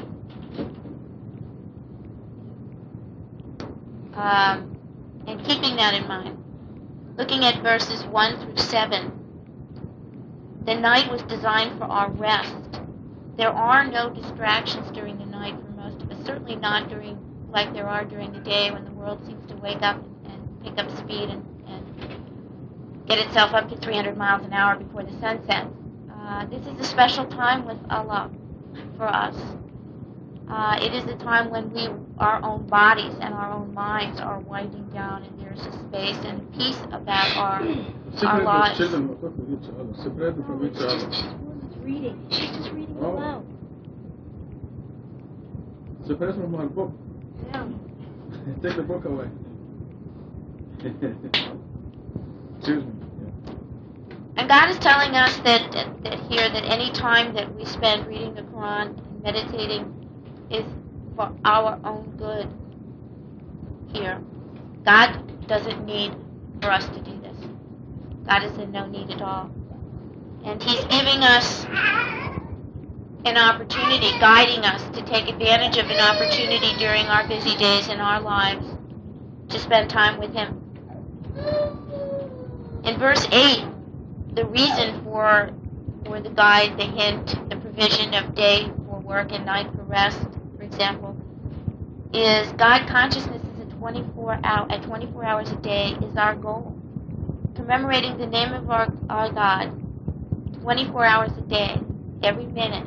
And keeping that in mind, looking at verses 1 through 7, the night was designed for our rest. There are no distractions during the night for most of us, certainly not during like there are during the day when the world seems to wake up and pick up speed and get itself up to 300 miles an hour before the sun sets. This is a special time with Allah for us. It is a time when our own bodies and our own minds are winding down, and there's a space and a peace about our lives. Children will talk with each other, separated from each other. It's reading. She's just reading Oh. aloud. Separate from our book. Yeah. Take the book away. Excuse me. Yeah. And God is telling us that here that any time that we spend reading the Quran and meditating is for our own good here. God doesn't need for us to do this. God is in no need at all. And he's giving us an opportunity, guiding us to take advantage of an opportunity during our busy days in our lives to spend time with him. In verse 8, the reason for the guide, the hint, the provision of day for work and night for rest, for example, is God consciousness is at 24 hours a day is our goal. Commemorating the name of our God 24 hours a day, every minute,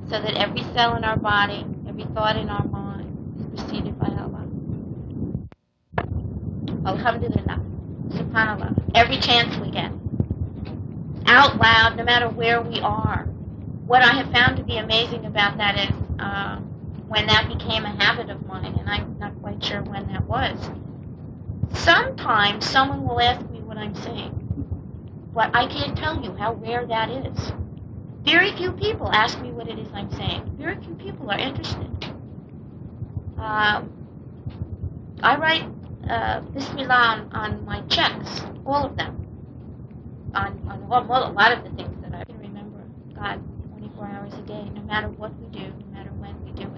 so that every cell in our body, every thought in our mind is preceded by Allah. Alhamdulillah. Subhanallah. Every chance we get. Out loud, no matter where we are. What I have found to be amazing about that is when that became a habit of mine, and I'm not quite sure when that was. Sometimes someone will ask me what I'm saying, but I can't tell you how rare that is. Very few people ask me what it is I'm saying. Very few people are interested. I write Bismillah on my checks, all of them. On a lot of the things that I can remember God 24 hours a day, no matter what we do, no matter when we do it.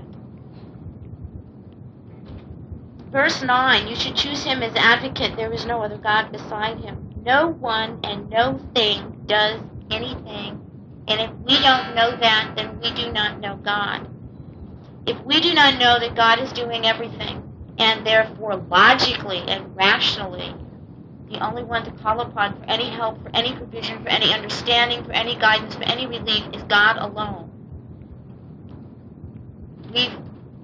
Verse 9, you should choose him as advocate. There is no other God beside him. No one and no thing does anything. And if we don't know that, then we do not know God. If we do not know that God is doing everything, and therefore logically and rationally, the only one to call upon for any help, for any provision, for any understanding, for any guidance, for any relief is God alone, we've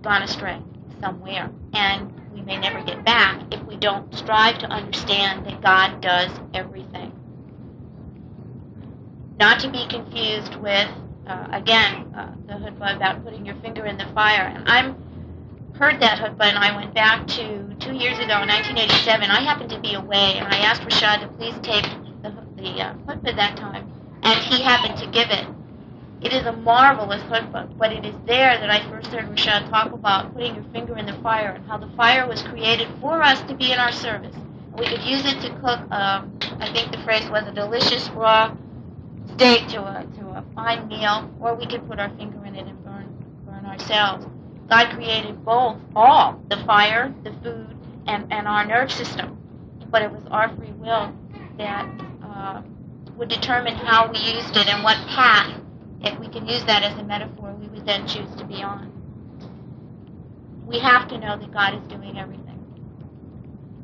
gone astray somewhere. And we may never get back if we don't strive to understand that God does everything. Not to be confused with, the khutbah about putting your finger in the fire. And I heard that khutbah, and I went back to 2 years ago in 1987. I happened to be away, and I asked Rashad to please tape the khutbah that time, and he happened to give it. It is a marvelous khutbah, but it is there that I first heard Rashad talk about putting your finger in the fire and how the fire was created for us to be in our service. We could use it to cook, I think the phrase was a delicious raw steak to a fine meal, or we could put our finger in it and burn ourselves. God created both, all, the fire, the food, and our nerve system. But it was our free will that would determine how we used it and what path, if we can use that as a metaphor, we would then choose to be on. We have to know that God is doing everything.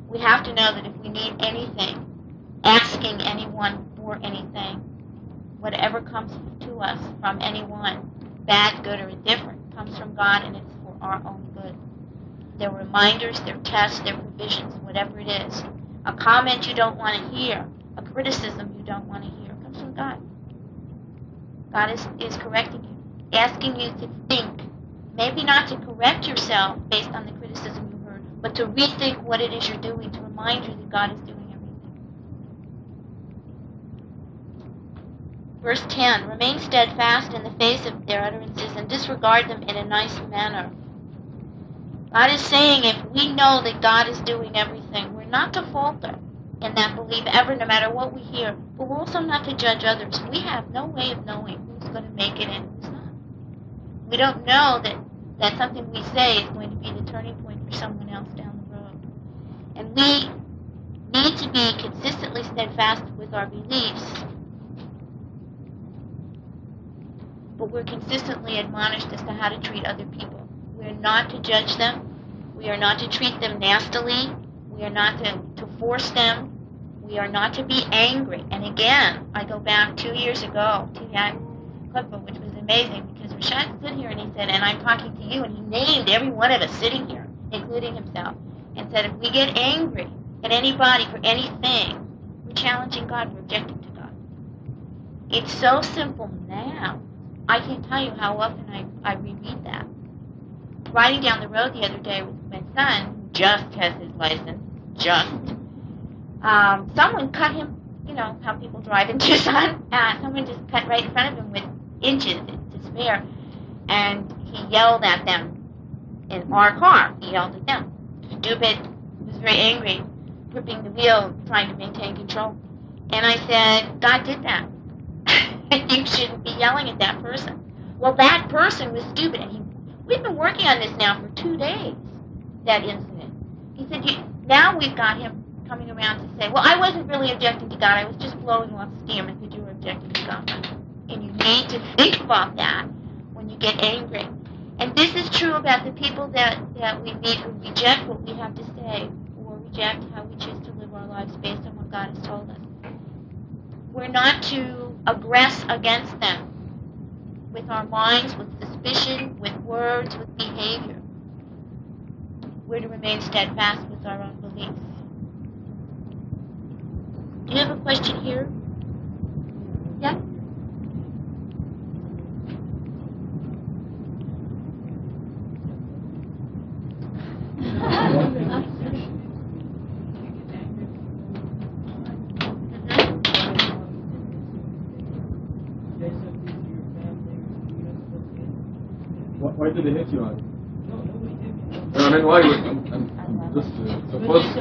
We have to know that if we need anything, asking anyone for anything, whatever comes to us from anyone, bad, good, or indifferent, comes from God, and it's for our own good. They're reminders, they're tests, they're provisions, whatever it is. A comment you don't want to hear, a criticism you don't want to hear, comes from God. God is correcting you, asking you to think, maybe not to correct yourself based on the criticism you heard, but to rethink what it is you're doing, to remind you that God is doing everything. Verse 10, remain steadfast in the face of their utterances and disregard them in a nice manner. God is saying if we know that God is doing everything, we're not to falter in that belief ever, no matter what we hear. But we're also not to judge others. We have no way of knowing who's going to make it and who's not. We don't know that something we say is going to be the turning point for someone else down the road. And we need to be consistently steadfast with our beliefs, but we're consistently admonished as to how to treat other people. We are not to judge them. We are not to treat them nastily. We are not to force them. We are not to be angry. And again, I go back 2 years ago to that khutbah, which was amazing, because Rashad stood here and he said, and I'm talking to you, and he named every one of us sitting here, including himself, and said if we get angry at anybody for anything, we're challenging God, we're objecting to God. It's so simple now. I can't tell you how often I reread that. Riding down the road the other day with my son, who just has his license, someone cut him, you know, how people drive in Tucson, someone just cut right in front of him with inches to spare, and he yelled at them in our car. He yelled at them. Stupid. He was very angry, gripping the wheel, trying to maintain control. And I said, God did that. You shouldn't be yelling at that person. Well, that person was stupid. And we've been working on this now for 2 days, that incident. He said, now we've got him coming around to say, well, I wasn't really objecting to God. I was just blowing off steam. And said, you were objecting to God. And you need to think about that when you get angry. And this is true about the people that we meet who reject what we have to say. obey or reject, how we choose to live our lives based on what God has told us. We're not to aggress against them with our minds, with suspicion, with words, with behavior. We're to remain steadfast with our own beliefs. Do you have a question here? Yeah? Why did he hit you on it? I mean, why would I'm just supposed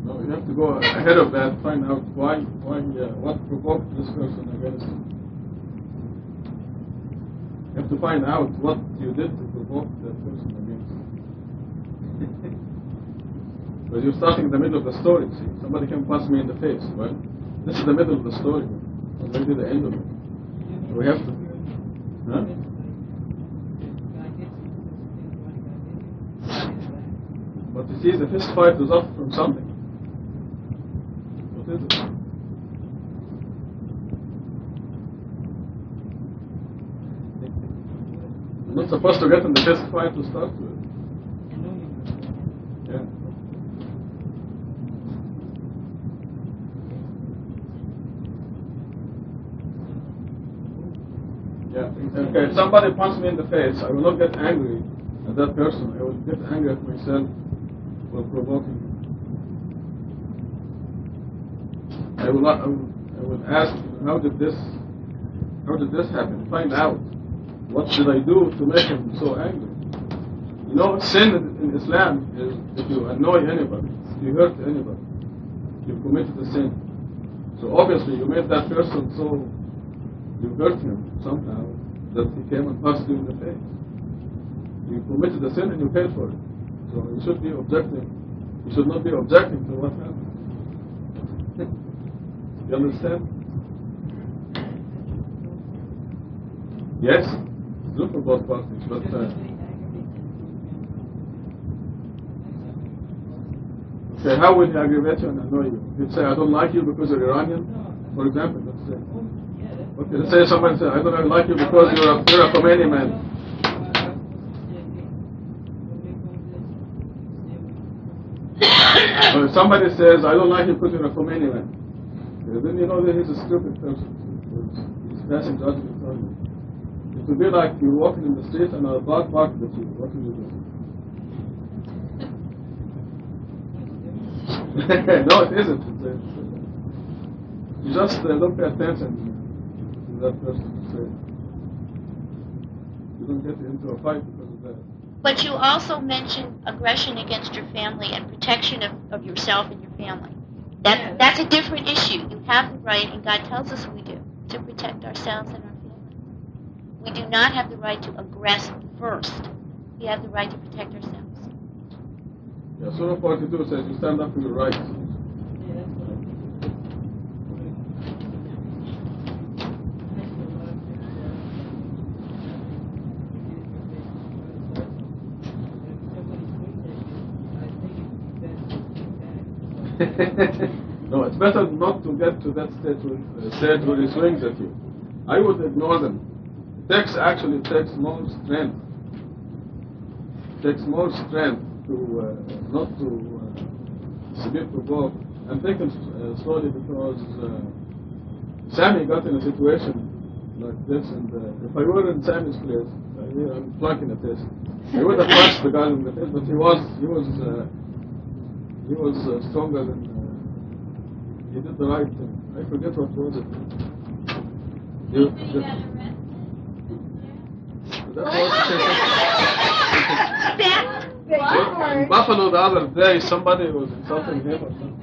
No, you have to go ahead of that, find out what provoked this person against him. You have to find out what you did to provoke that person against him. Because you're starting in the middle of the story, see. Somebody can punch me in the face. Well, this is the middle of the story. Already the end of it. So we have to... Huh? But you see, the fist fight results from something. What is it? You're not supposed to get in the fist fight to start with. Yeah. Yeah. Okay, if somebody punches me in the face, I will not get angry at that person. I will get angry at myself for provoking him. I will ask, how did this happen? Find out. What did I do to make him so angry? You know, sin in Islam is if you annoy anybody, if you hurt anybody, you've committed a sin. So obviously you made that person so, you hurt him somehow, that he came and punched you in the face. You committed a sin and you paid for it. So you should be objecting. You should not be objecting to what happened. You understand? Yes, it's good for both parties, but okay, how will he aggravate you and annoy you? He'd say, I don't like you because you're Iranian, for example, let's say. Okay, let's say someone says, I don't like you because you're a Khomeini man. Or if somebody says, I don't like you because you're a Khomeini man, then you know that he's a stupid person. He's passing judgment on you. It would be like you're walking in the street and a dog barks at you. What will you do? No, it isn't. You just don't pay attention to that person. You don't get into a fight because of that. But you also mentioned aggression against your family and protection of yourself and your family. That's a different issue. You have the right, and God tells us we do, to protect ourselves and our family. We do not have the right to aggress first. We have the right to protect ourselves. Yeah, Surah 42 says you stand up for your rights. No, it's better not to get to that stage where he swings at you. I would ignore them. It takes more strength. It takes more strength to not to be provoked. I'm thinking slowly because Sammy got in a situation like this, and if I were in Sammy's place, I'm flunking at this, I would have punched the guy in the face, but he was stronger than. He did the right thing. I forget what was it. In Buffalo the other day, somebody was insulting him or something.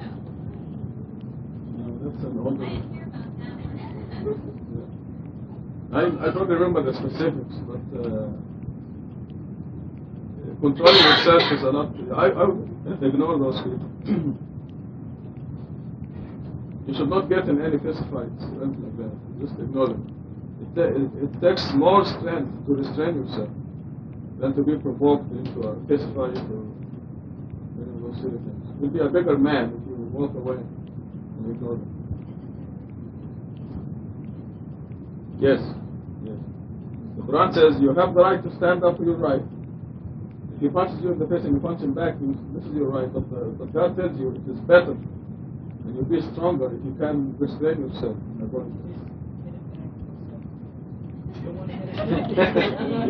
No, that's an older. I don't remember the specifics, but controlling yourself is a lot. I would ignore those people. You should not get in any fist fights or anything like that. Just ignore them. It takes more strength to restrain yourself than to be provoked into a fist fight or any of those silly things. You'll be a bigger man if you walk away and ignore them. Yes. The Quran says you have the right to stand up for your right. If he punches you in the face and you punch him back, this is your right. But God tells you it is better and you'll be stronger if you can restrain yourself.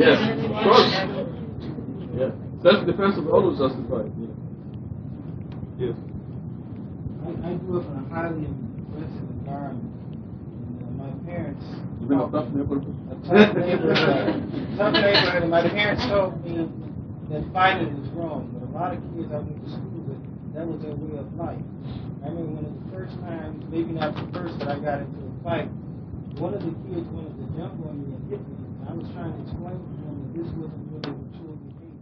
Yes, of course. Yeah. Self-defense is always justified. Yes. I grew up in a highly aggressive environment. And, my parents... You mean a tough neighborhood? A tough neighborhood. And my parents told me that fighting is wrong. But a lot of kids I went to school with, that was their way of life. I remember one of the first times, maybe not the first, that I got into a fight, one of the kids wanted to jump on me and hit me. I was trying to explain to him that this wasn't really a mature behavior.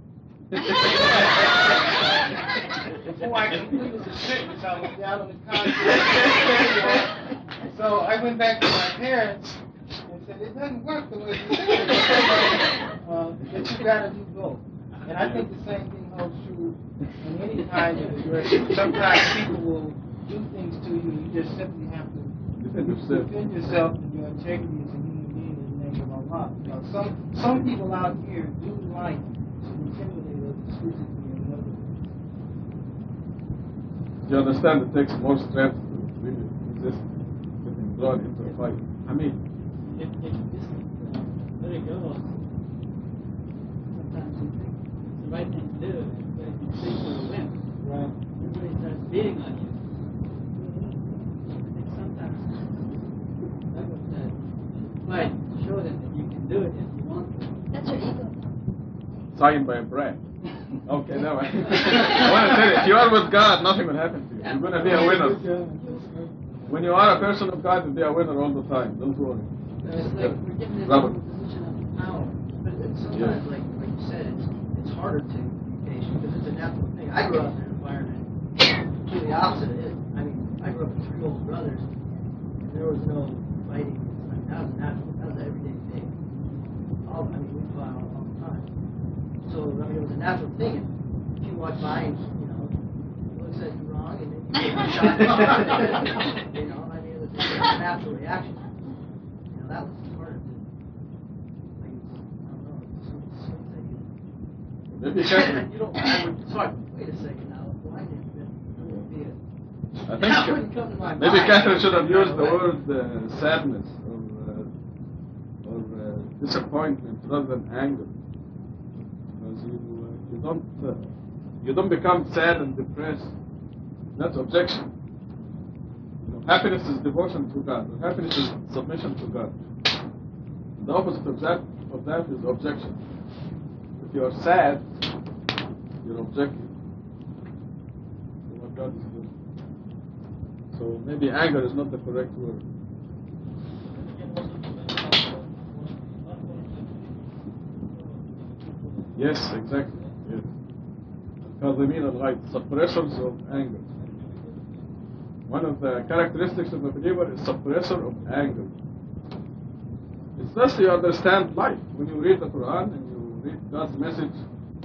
Before I completed the sentence, I was down on the concrete. So I went back to my parents and said, it doesn't work the way you said it. That you got to do both. And I think the same thing holds true in any kind of aggression. Sometimes people will do things to you, you just simply have to defend yourself and your integrity as a human being in the name of Allah. You know, some people out here do like to intimidate others physically and other ways. You understand it takes more strength to really resist getting drawn into a fight. I mean, if you just let it go, sometimes you think it's the right thing to do, but if you think for a win, Right. everybody starts beating on you. I think sometimes that was fight to show them that you can do it if you want to. That's your ego. signed by a brand. Okay, no. I want to tell you, if you are with God, nothing will happen to you. You're going to be a winner. When you are a person of God, you'll be a winner all the time. Don't worry. It's like we're getting this Robert. position of power, but it's sometimes, like you said, it's harder to be patient because it's a natural thing. I grew up in an environment completely opposite of it. I mean, I grew up with 3 older brothers, and there was no fighting. I mean, that was natural. That was an everyday thing. We fought all the time. So I mean, it was a natural thing. And if you walk by and he looks at you wrong, and then you get shot. I mean, it was just a natural reaction. That was harder to, I don't know, some things that Maybe you don't, I would talk, wait a second now, why didn't that be it? I That wouldn't come to my maybe mind. Catherine should have used the word sadness or disappointment rather than anger, because you don't become sad and depressed. That's objection. Happiness is devotion to God. Happiness is submission to God. The opposite of that is objection. If you are sad, you're objecting to what God is doing. So maybe anger is not the correct word. Yes, exactly. Yes. Al-Kadhimin al-Ghayz, suppressors of anger. One of the characteristics of a believer is suppressor of anger. It's thus you understand life. When you read the Quran and you read God's message,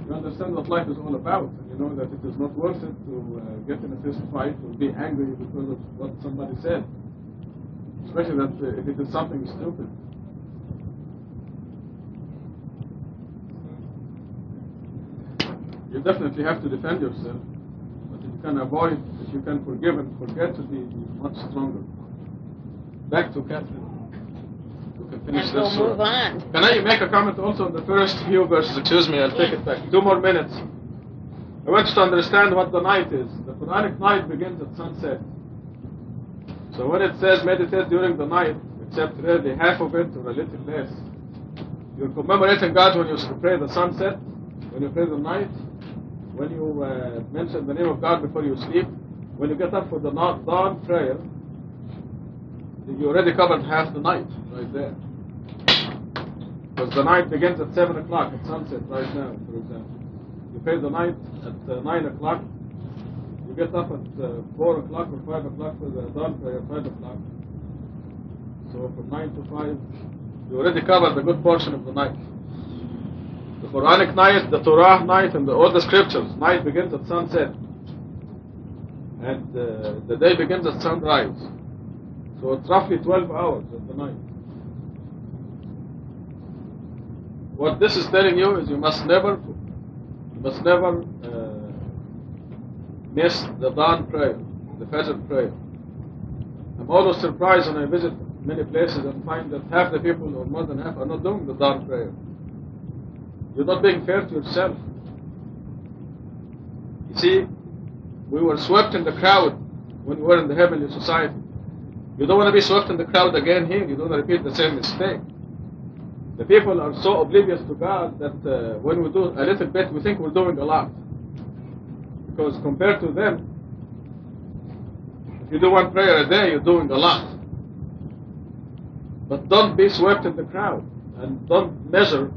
you understand what life is all about. And you know that it is not worth it to get in a fist fight or be angry because of what somebody said. Especially that if it is something stupid. You definitely have to defend yourself. But if you can avoid, if you can forgive and forget, to be much stronger. Back to Catherine. We can finish And this. we'll move on. Can I make a comment also on the first few verses? Excuse me, I'll take it back. 2 more minutes. I want you to understand what the night is. The Quranic night begins at sunset. So when it says meditate during the night, except really half of it or a little less, you're commemorating God when you pray the sunset, when you pray the night, when you mention the name of God before you sleep, when you get up for the dawn prayer, you already covered half the night right there. Because the night begins at 7 o'clock at sunset right now, for example. You pray the night at 9 o'clock, you get up at 4 o'clock or 5 o'clock for the dawn prayer, 5 o'clock. So from 9 to 5, you already covered a good portion of the night. The Quranic night, the Torah night, and all the scriptures, night begins at sunset. And the day begins at sunrise. So it's roughly 12 hours of the night. What this is telling you is you must never miss the dawn prayer, the Fajr prayer. I'm always surprised when I visit many places and find that half the people, or more than half, are not doing the dawn prayer. You're not being fair to yourself. You see, we were swept in the crowd when we were in the heavenly society. You don't want to be swept in the crowd again here. You don't want to repeat the same mistake. The people are so oblivious to God that when we do a little bit, we think we're doing a lot. Because compared to them, if you do one prayer a day, you're doing a lot. But don't be swept in the crowd, and don't measure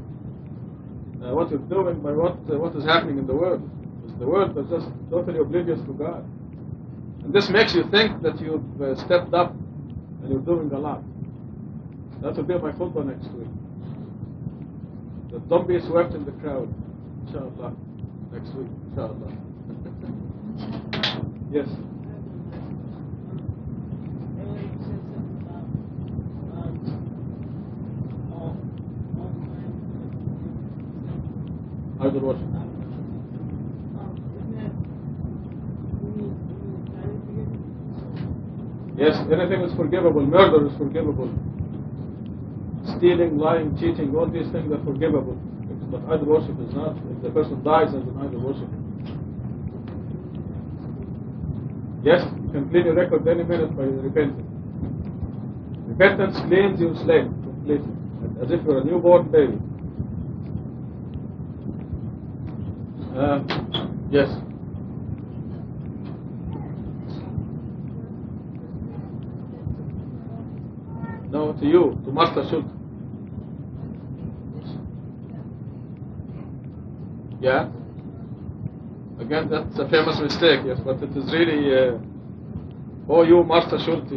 what you're doing by what is happening in the world. Because the world is just totally oblivious to God. And this makes you think that you've stepped up and you're doing a lot. That will be my khutbah next week. But don't be swept in the crowd, inshallah, next week, inshallah. Yes. Idol worship. Yes, anything is forgivable. Murder is forgivable. Stealing, lying, cheating, all these things are forgivable. But idol worship is not. If the person dies as an idol worshiper. Yes, you can clean your record any minute by repenting. Repentance cleans your slate completely, as if you're a newborn baby. Yes. No, to you, to Martha Schultz. Yeah? Again, that's a famous mistake, yes, but it is really, oh, you, Martha Schultz,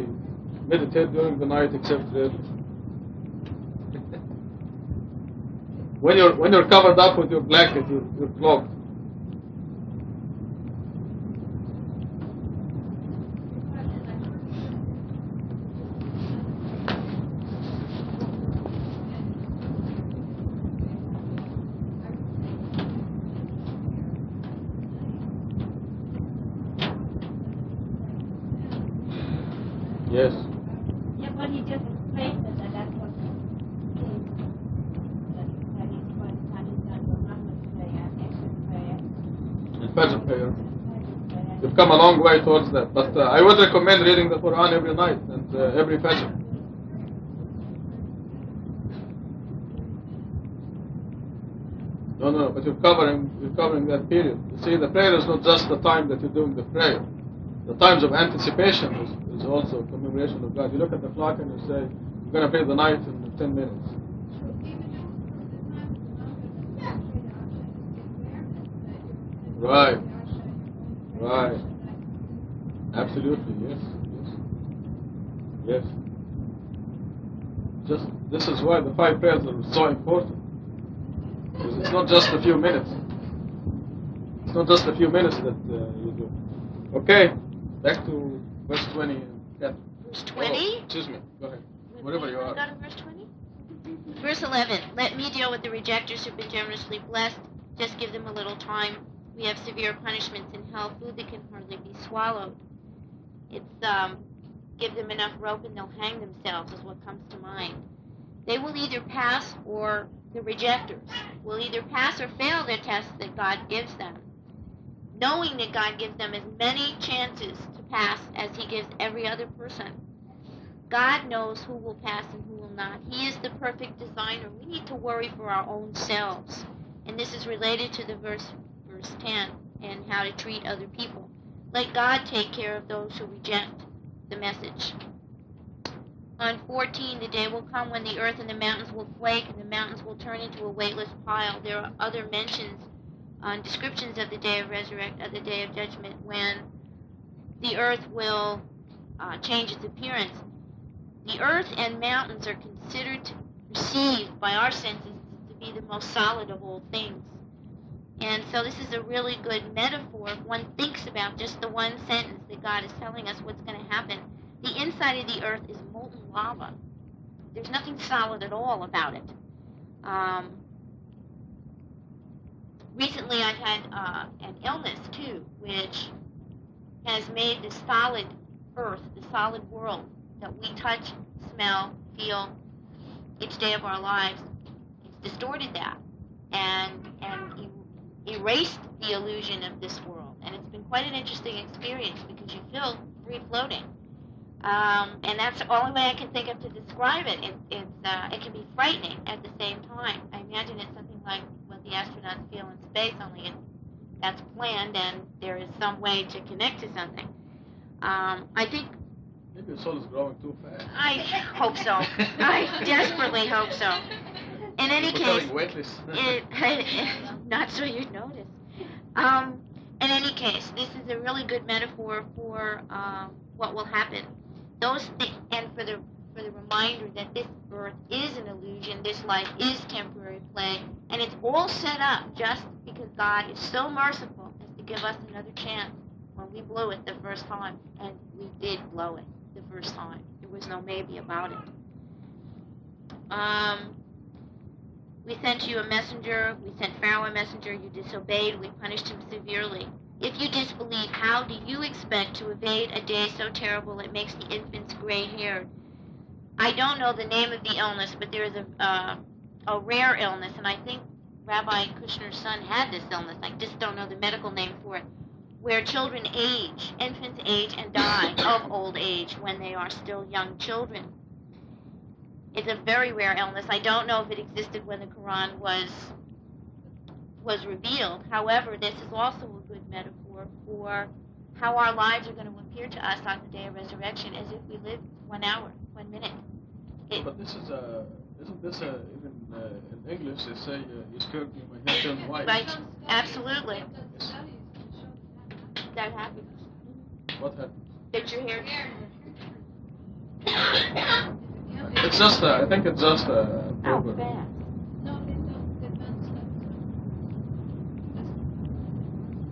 meditate during the night except when you're covered up with your blanket, your cloak. Yes. Yeah, but he just explained that that's what he thinks. That he's going to have his done Muhammad prayer, extra prayer. And Fajr prayer. You've come a long way towards that. But I would recommend reading the Quran every night and every Fajr. No, but you're covering that period. You see, the prayer is not just the time that you're doing the prayer. The times of anticipation is also a commemoration of God. You look at the clock and you say, you're going to pray the night in 10 minutes. Right. Absolutely, yes. Just this is why the 5 prayers are so important. Because it's not just a few minutes. It's not just a few minutes that you do. Okay, back to verse 20. Verse 20? Oh, excuse me, go ahead. Whatever you are. Go to verse 20? Verse 11. Let me deal with the rejectors who've been generously blessed. Just give them a little time. We have severe punishments in hell, food that can hardly be swallowed. It's give them enough rope and they'll hang themselves is what comes to mind. They will either pass, or the rejectors will either pass or fail the test that God gives them, knowing that God gives them as many chances to pass as he gives every other person. God knows who will pass and who will not. He is the perfect designer. We need to worry for our own selves. And this is related to the verse 10 and how to treat other people. Let God take care of those who reject the message. On 14, the day will come when the earth and the mountains will quake and the mountains will turn into a weightless pile. There are other mentions on descriptions of the day of resurrection, of the day of judgment, when the earth will change its appearance. The earth and mountains are received by our senses to be the most solid of all things. And so this is a really good metaphor if one thinks about just the one sentence that God is telling us what's going to happen. The inside of the earth is molten lava. There's nothing solid at all about it. Recently I've had an illness too, which has made the solid earth, the solid world that we touch, smell, feel each day of our lives, it's distorted that and erased the illusion of this world. And it's been quite an interesting experience because you feel free floating. And that's the only way I can think of to describe it. It can be frightening at the same time. I imagine it's something like what the astronauts feel in space, only that's planned and there is some way to connect to something. I think... Maybe the soul is growing too fast. I hope so. I desperately hope so. In any case, not so you'd notice. In any case, this is a really good metaphor for what will happen. And for the reminder that this earth is an illusion, this life is temporary play, and it's all set up just because God is so merciful as to give us another chance when we blew it the first time, and we did blow it the first time. There was no maybe about it. We sent you a messenger, we sent Pharaoh a messenger, you disobeyed, we punished him severely. If you disbelieve, how do you expect to evade a day so terrible it makes the infants gray-haired? I don't know the name of the illness, but there is a rare illness, and I think Rabbi Kushner's son had this illness. I just don't know the medical name for it, where children age, infants age and die of old age when they are still young children. It's a very rare illness. I don't know if it existed when the Quran was revealed. However, this is also a good metaphor for how our lives are going to appear to us on the day of resurrection as if we lived 1 hour, 1 minute. But this is isn't this even in English they say you scared me, my hair turned white. Right, absolutely. Yes. That happens. What happened? Did your hair? It's just I think it's just a How program. fast? No, they've done stuff.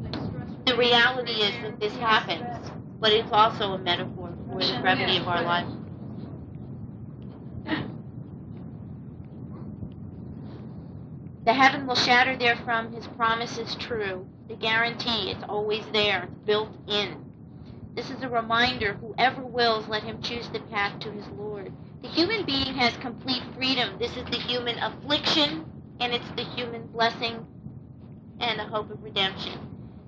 Like stress. The reality is that this happens, but it's also a metaphor for the brevity of our life. The heaven will shatter therefrom, his promise is true. The guarantee, it's always there, it's built in. This is a reminder, whoever wills, let him choose the path to his Lord. The human being has complete freedom. This is the human affliction, and it's the human blessing and the hope of redemption.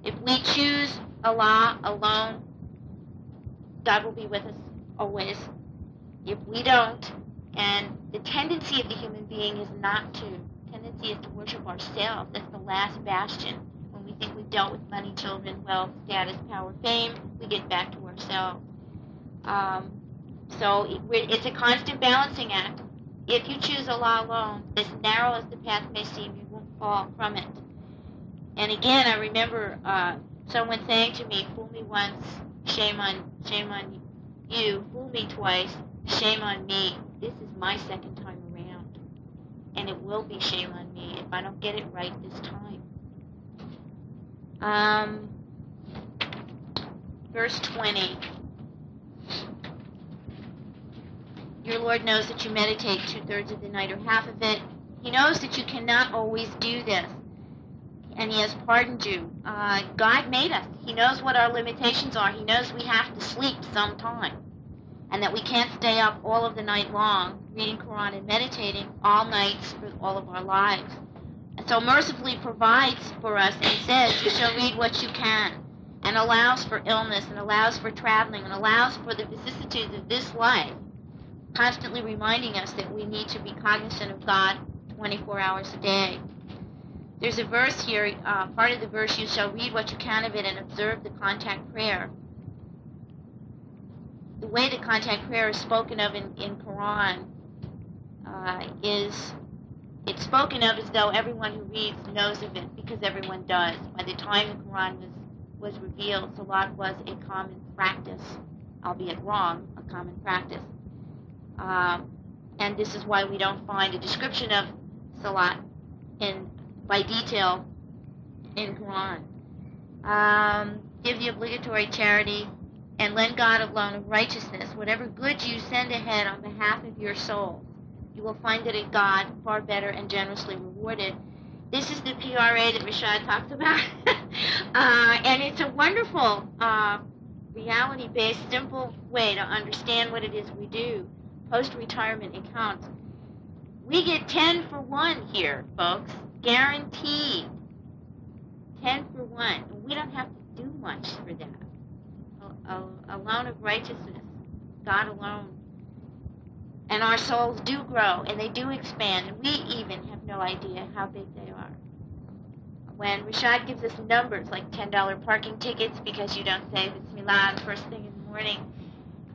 If we choose Allah alone, God will be with us always. If we don't, and the tendency of the human being is not to. The tendency is to worship ourselves. That's the last bastion. When we think we've dealt with money, children, wealth, status, power, fame, we get back to ourselves. So it's a constant balancing act. If you choose Allah alone, as narrow as the path may seem, you won't fall from it. And again, I remember someone saying to me, fool me once, shame on you. Fool me twice, shame on me. This is my second time around. And it will be shame on me if I don't get it right this time. Verse 20. Your Lord knows that you meditate 2/3 of the night or half of it. He knows that you cannot always do this. And he has pardoned you. God made us. He knows what our limitations are. He knows we have to sleep sometime. And that we can't stay up all of the night long reading Quran and meditating all nights for all of our lives. And so mercifully provides for us and says, you shall read what you can, and allows for illness, and allows for traveling, and allows for the vicissitudes of this life, constantly reminding us that we need to be cognizant of God 24 hours a day. There's a verse here, part of the verse, you shall read what you can of it and observe the contact prayer. The way that contact prayer is spoken of in Quran is, it's spoken of as though everyone who reads knows of it, because everyone does. By the time the Quran was revealed, Salat was a common practice, albeit wrong, a common practice. And this is why we don't find a description of Salat by detail in Quran. Give the obligatory charity and lend God a loan of righteousness. Whatever goods you send ahead on behalf of your soul, you will find it in God far better and generously rewarded. This is the PRA that Rashad talks about. And it's a wonderful reality-based, simple way to understand what it is we do. Post-retirement accounts. We get 10 for 1 here, folks. Guaranteed. 10 for 1. We don't have to do much for that. A loan of righteousness. God alone. And our souls do grow, and they do expand, and we even have no idea how big they are. When Rashad gives us numbers like $10 parking tickets because you don't say Bismillah the first thing in the morning,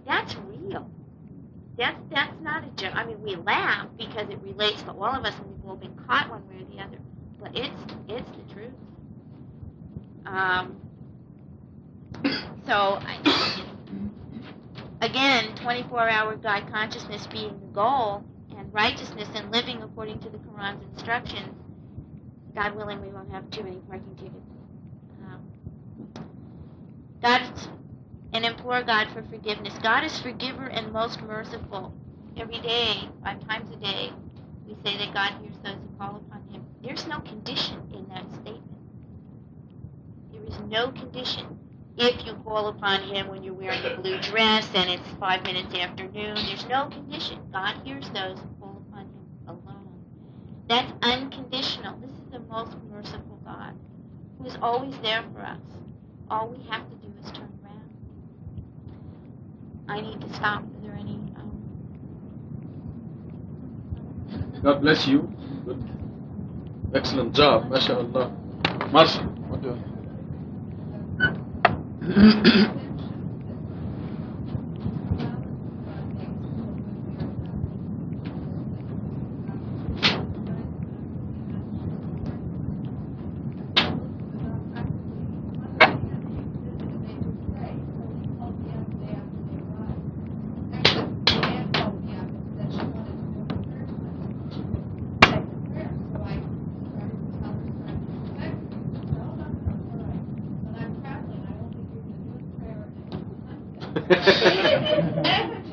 that's real. That's not a joke. I mean, we laugh because it relates to all of us, and we've all been caught one way or the other. But it's the truth. Again, 24-hour God consciousness being the goal, and righteousness and living according to the Quran's instructions. God willing, we won't have too many parking tickets. And implore God for forgiveness. God is forgiver and most merciful. Every day, 5 times a day, we say that God hears those who call upon Him. There's no condition in that statement. There is no condition. If you call upon Him when you're wearing a blue dress and it's 5 minutes after noon, there's no condition. God hears those who call upon Him alone. That's unconditional. This is the most merciful God who is always there for us. All we have to do is turn around. I need to stop. Is there any... God bless you. Good. Excellent job. MashaAllah. Marshall, what do you...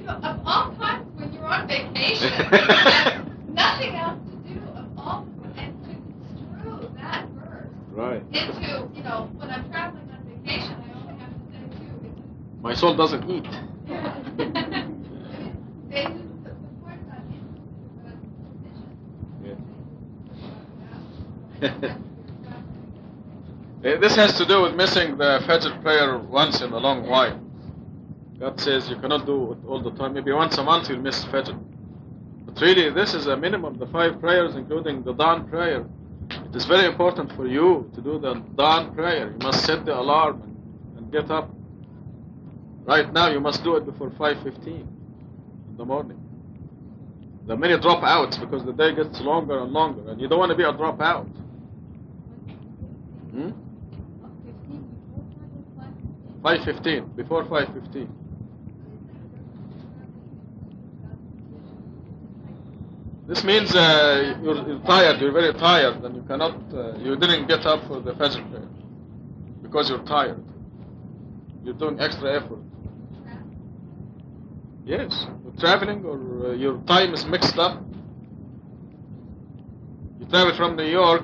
Of all times when you're on vacation, you have nothing else to do of all, and to construe that verse into, when I'm traveling on vacation, I only have to say two. My soul doesn't eat. Yeah. The point about it This has to do with missing the Fajr prayer once in a long while. God says you cannot do it all the time. Maybe once a month you'll miss Fajr. But really, this is a minimum, the 5 prayers, including the dawn prayer. It is very important for you to do the dawn prayer. You must set the alarm and get up. Right now, you must do it before 5:15 in the morning. There are many dropouts because the day gets longer and longer, and you don't want to be a dropout. 5:15, before 5:15. This means you're tired, you're very tired, and you cannot, you didn't get up for the Fajr prayer because you're tired. You're doing extra effort. Yes, you're traveling or your time is mixed up. You travel from New York,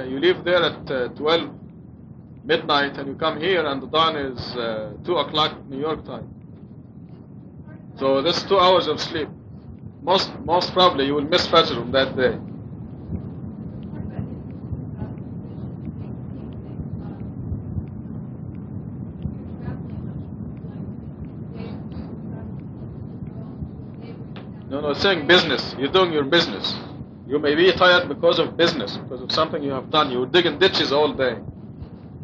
you leave there at 12 midnight, and you come here, and the dawn is 2 o'clock New York time. So that's 2 hours of sleep. Most probably you will miss Fajr on that day. No, saying business. You're doing your business. You may be tired because of business, because of something you have done. You're digging ditches all day,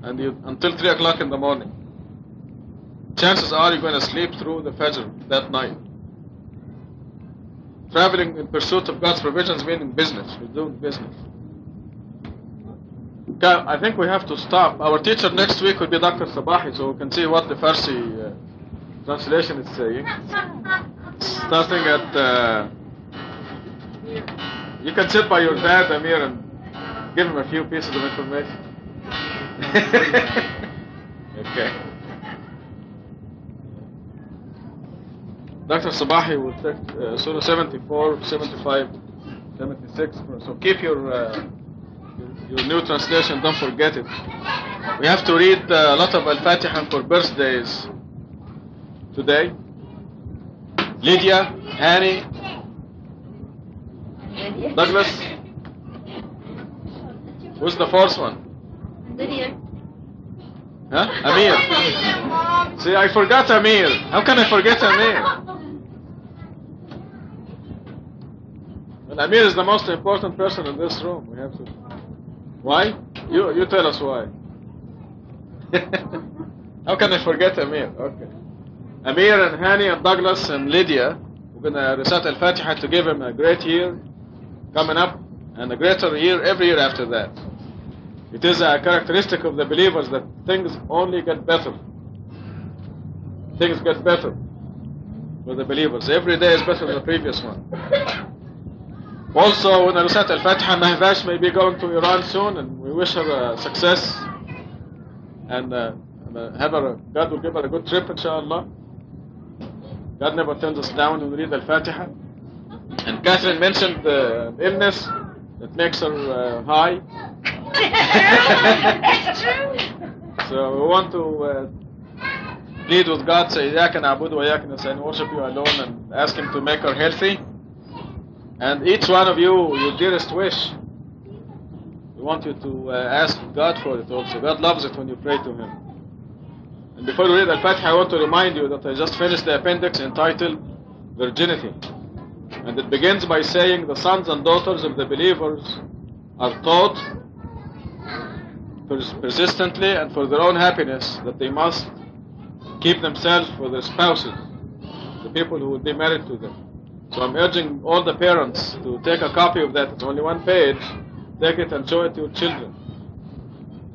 and until 3 o'clock in the morning. Chances are you're going to sleep through the Fajr that night. Traveling in pursuit of God's provisions meaning business. You're doing business. I think we have to stop. Our teacher next week will be Dr. Sabahi, so we can see what the Farsi translation is saying. Starting at... you can sit by your dad, Amir, and give him a few pieces of information. Okay. Dr. Sabahi will take Surah 74, 75, 76. So keep your new translation, don't forget it. We have to read a lot of Al-Fatiha for birthdays today. Lydia, Annie, Douglas. Who's the fourth one? Lydia. Huh? Amir. See, I forgot Amir. How can I forget Amir? And Amir is the most important person in this room. We have to. Why? You tell us why. How can I forget Amir? Okay. Amir and Hani and Douglas and Lydia, we're going to recite Al-Fatiha to give him a great year coming up and a greater year every year after that. It is a characteristic of the believers that things only get better. Things get better for the believers. Every day is better than the previous one. Also, when I recite Al-Fatiha, Mahvash may be going to Iran soon, and we wish her success. And God will give her a good trip, inshallah. God never turns us down when we read Al-Fatiha. And Catherine mentioned the illness that makes her high. That's true. So we want to plead with God, say, إِيَّاكَ نَعْبُدُ وَإِيَّاكَ نَسْتَعِينُ, worship you alone, and ask Him to make her healthy. And each one of you, your dearest wish, we want you to ask God for it also. God loves it when you pray to Him. And before we read Al-Fatiha, I want to remind you that I just finished the appendix entitled Virginity. And it begins by saying the sons and daughters of the believers are taught persistently and for their own happiness that they must keep themselves for their spouses, the people who will be married to them. So I'm urging all the parents to take a copy of that. It's only one page. Take it and show it to your children.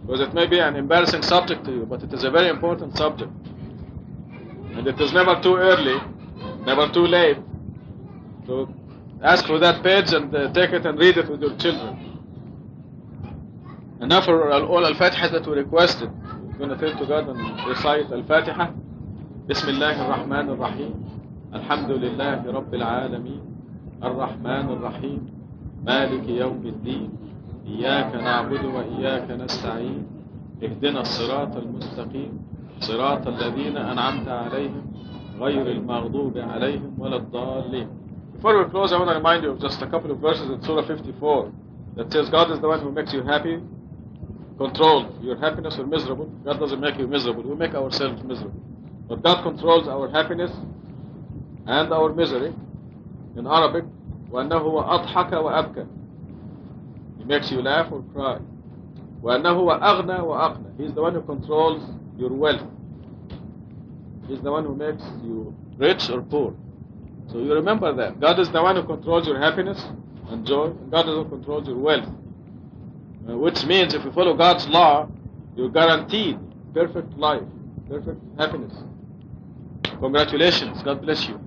Because it may be an embarrassing subject to you, but it is a very important subject. And it is never too early, never too late. So ask for that page and take it and read it with your children. And now for all Al-Fatiha that we requested, we're going to turn to God and recite Al-Fatiha. Bismillah ar-Rahman ar-Rahim. Alhamdulillah Rabbil Alameen. Ar-Rahman ar-Rahim. Malik Yawm al-Din. إياك نعبد وإياك نستعين اهدنا الصراط المستقيم صراط الذين أنعمت عليهم غير المغضوب عليهم ولا الضالين. Before we close, I want to remind you of just a couple of verses in Surah 54 that says God is the one who makes you happy, controls your happiness or miserable. God doesn't make you miserable. We make ourselves miserable. But God controls our happiness and our misery. In Arabic, وَأَنَّهُ وَأَضْحَكَ وَأَبْكَى. He makes you laugh or cry. وَأَنَّهُ وَأَغْنَى وَأَقْنَى. He's the one who controls your wealth. He's the one who makes you rich or poor. So you remember that. God is the one who controls your happiness and joy. And God is the one who controls your wealth. Which means if you follow God's law, you're guaranteed perfect life, perfect happiness. Congratulations. God bless you.